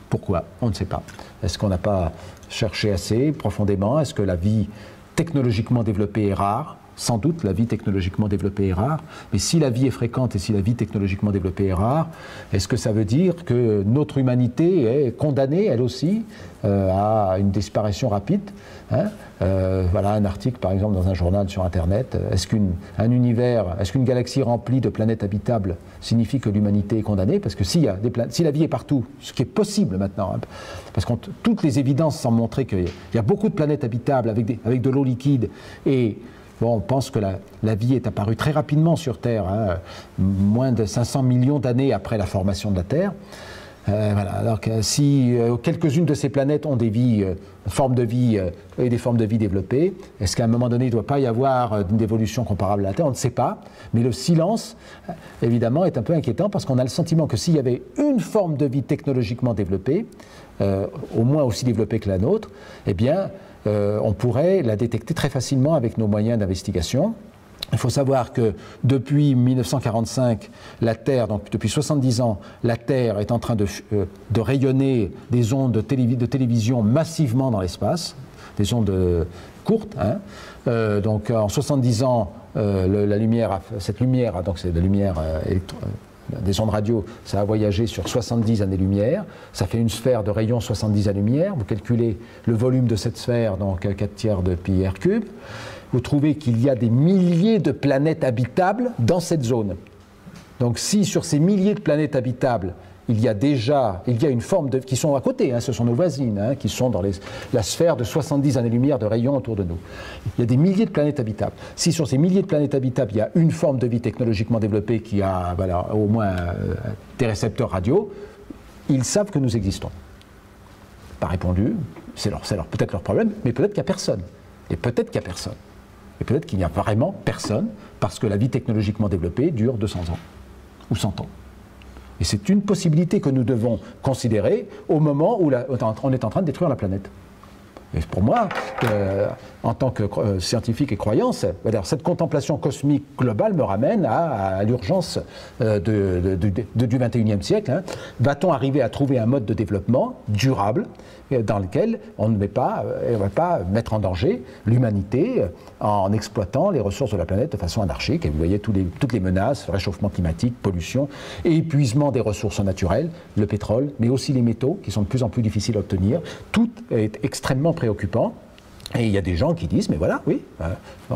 Pourquoi? On ne sait pas. Est-ce qu'on n'a pas cherché assez profondément? Est-ce que la vie technologiquement développée est rare? Sans doute, la vie technologiquement développée est rare. Mais si la vie est fréquente et si la vie technologiquement développée est rare, est-ce que ça veut dire que notre humanité est condamnée, elle aussi, à une disparition rapide, hein? Voilà un article, par exemple, dans un journal sur Internet. Est-ce qu'une galaxie remplie de planètes habitables signifie que l'humanité est condamnée? Parce que si la vie est partout, ce qui est possible maintenant, hein, parce que toutes les évidences semblent montrer qu'il y a beaucoup de planètes habitables avec de l'eau liquide, et bon, on pense que la vie est apparue très rapidement sur Terre, hein, moins de 500 millions d'années après la formation de la Terre. Voilà. Alors que si quelques-unes de ces planètes ont des vies, formes de vie et des formes de vie développées, est-ce qu'à un moment donné, il ne doit pas y avoir une évolution comparable à la Terre? On ne sait pas. Mais le silence, évidemment, est un peu inquiétant parce qu'on a le sentiment que s'il y avait une forme de vie technologiquement développée, au moins aussi développée que la nôtre, eh bien, on pourrait la détecter très facilement avec nos moyens d'investigation. Il faut savoir que depuis 1945, la Terre, donc depuis 70 ans, la Terre est en train de rayonner des ondes de télévision massivement dans l'espace, des ondes courtes. Hein. Donc en 70 ans, cette lumière, donc c'est la lumière des ondes radio, ça a voyagé sur 70 années-lumière, ça fait une sphère de rayon 70 années-lumière, vous calculez le volume de cette sphère, donc 4/3 de pi r cube, vous trouvez qu'il y a des milliers de planètes habitables dans cette zone. Donc si sur ces milliers de planètes habitables, il y a une forme de... qui sont à côté, hein, ce sont nos voisines, hein, qui sont dans la sphère de 70 années-lumière de rayon autour de nous. Il y a des milliers de planètes habitables. Si sur ces milliers de planètes habitables, il y a une forme de vie technologiquement développée qui a au moins des récepteurs radio, ils savent que nous existons. Pas répondu, c'est peut-être leur problème, mais peut-être qu'il n'y a personne. Et peut-être qu'il n'y a personne. Et peut-être qu'il n'y a vraiment personne, parce que la vie technologiquement développée dure 200 ans, ou 100 ans. Et c'est une possibilité que nous devons considérer au moment où on est en train de détruire la planète. Et pour moi, en tant que scientifique et croyant, cette contemplation cosmique globale me ramène à l'urgence du XXIe siècle. Hein. Va-t-on arriver à trouver un mode de développement durable dans lequel on ne va pas mettre en danger l'humanité en exploitant les ressources de la planète de façon anarchique? Et vous voyez toutes les menaces, réchauffement climatique, pollution, et épuisement des ressources naturelles, le pétrole, mais aussi les métaux qui sont de plus en plus difficiles à obtenir. Tout est extrêmement préoccupant. Et il y a des gens qui disent, mais voilà, oui,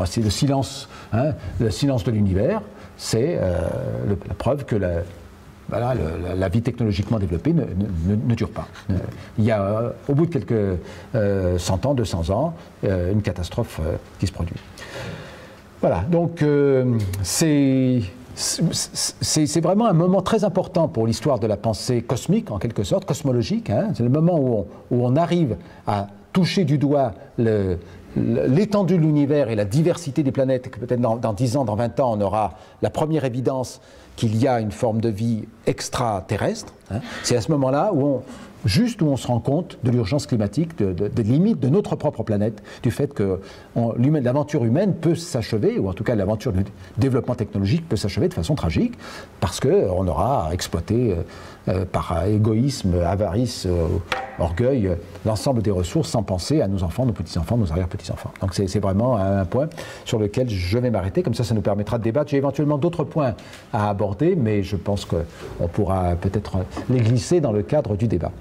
c'est le silence de l'univers, c'est la preuve que la vie technologiquement développée ne dure pas. Il y a, au bout de quelques 100 ans, 200 ans, une catastrophe qui se produit. Voilà, donc c'est vraiment un moment très important pour l'histoire de la pensée cosmique, en quelque sorte, cosmologique. Hein. C'est le moment où on arrive à toucher du doigt l'étendue de l'univers et la diversité des planètes, et que peut-être dans 10 ans, dans 20 ans, on aura la première évidence qu'il y a une forme de vie extraterrestre. Hein. C'est à ce moment-là où on se rend compte de l'urgence climatique, des limites de notre propre planète, du fait que l'aventure humaine peut s'achever, ou en tout cas l'aventure du développement technologique peut s'achever de façon tragique, parce qu'on aura exploité par égoïsme, avarice, orgueil, l'ensemble des ressources sans penser à nos enfants, nos petits-enfants, nos arrière-petits-enfants. Donc c'est vraiment un point sur lequel je vais m'arrêter, comme ça nous permettra de débattre. J'ai éventuellement d'autres points à aborder, mais je pense qu'on pourra peut-être les glisser dans le cadre du débat.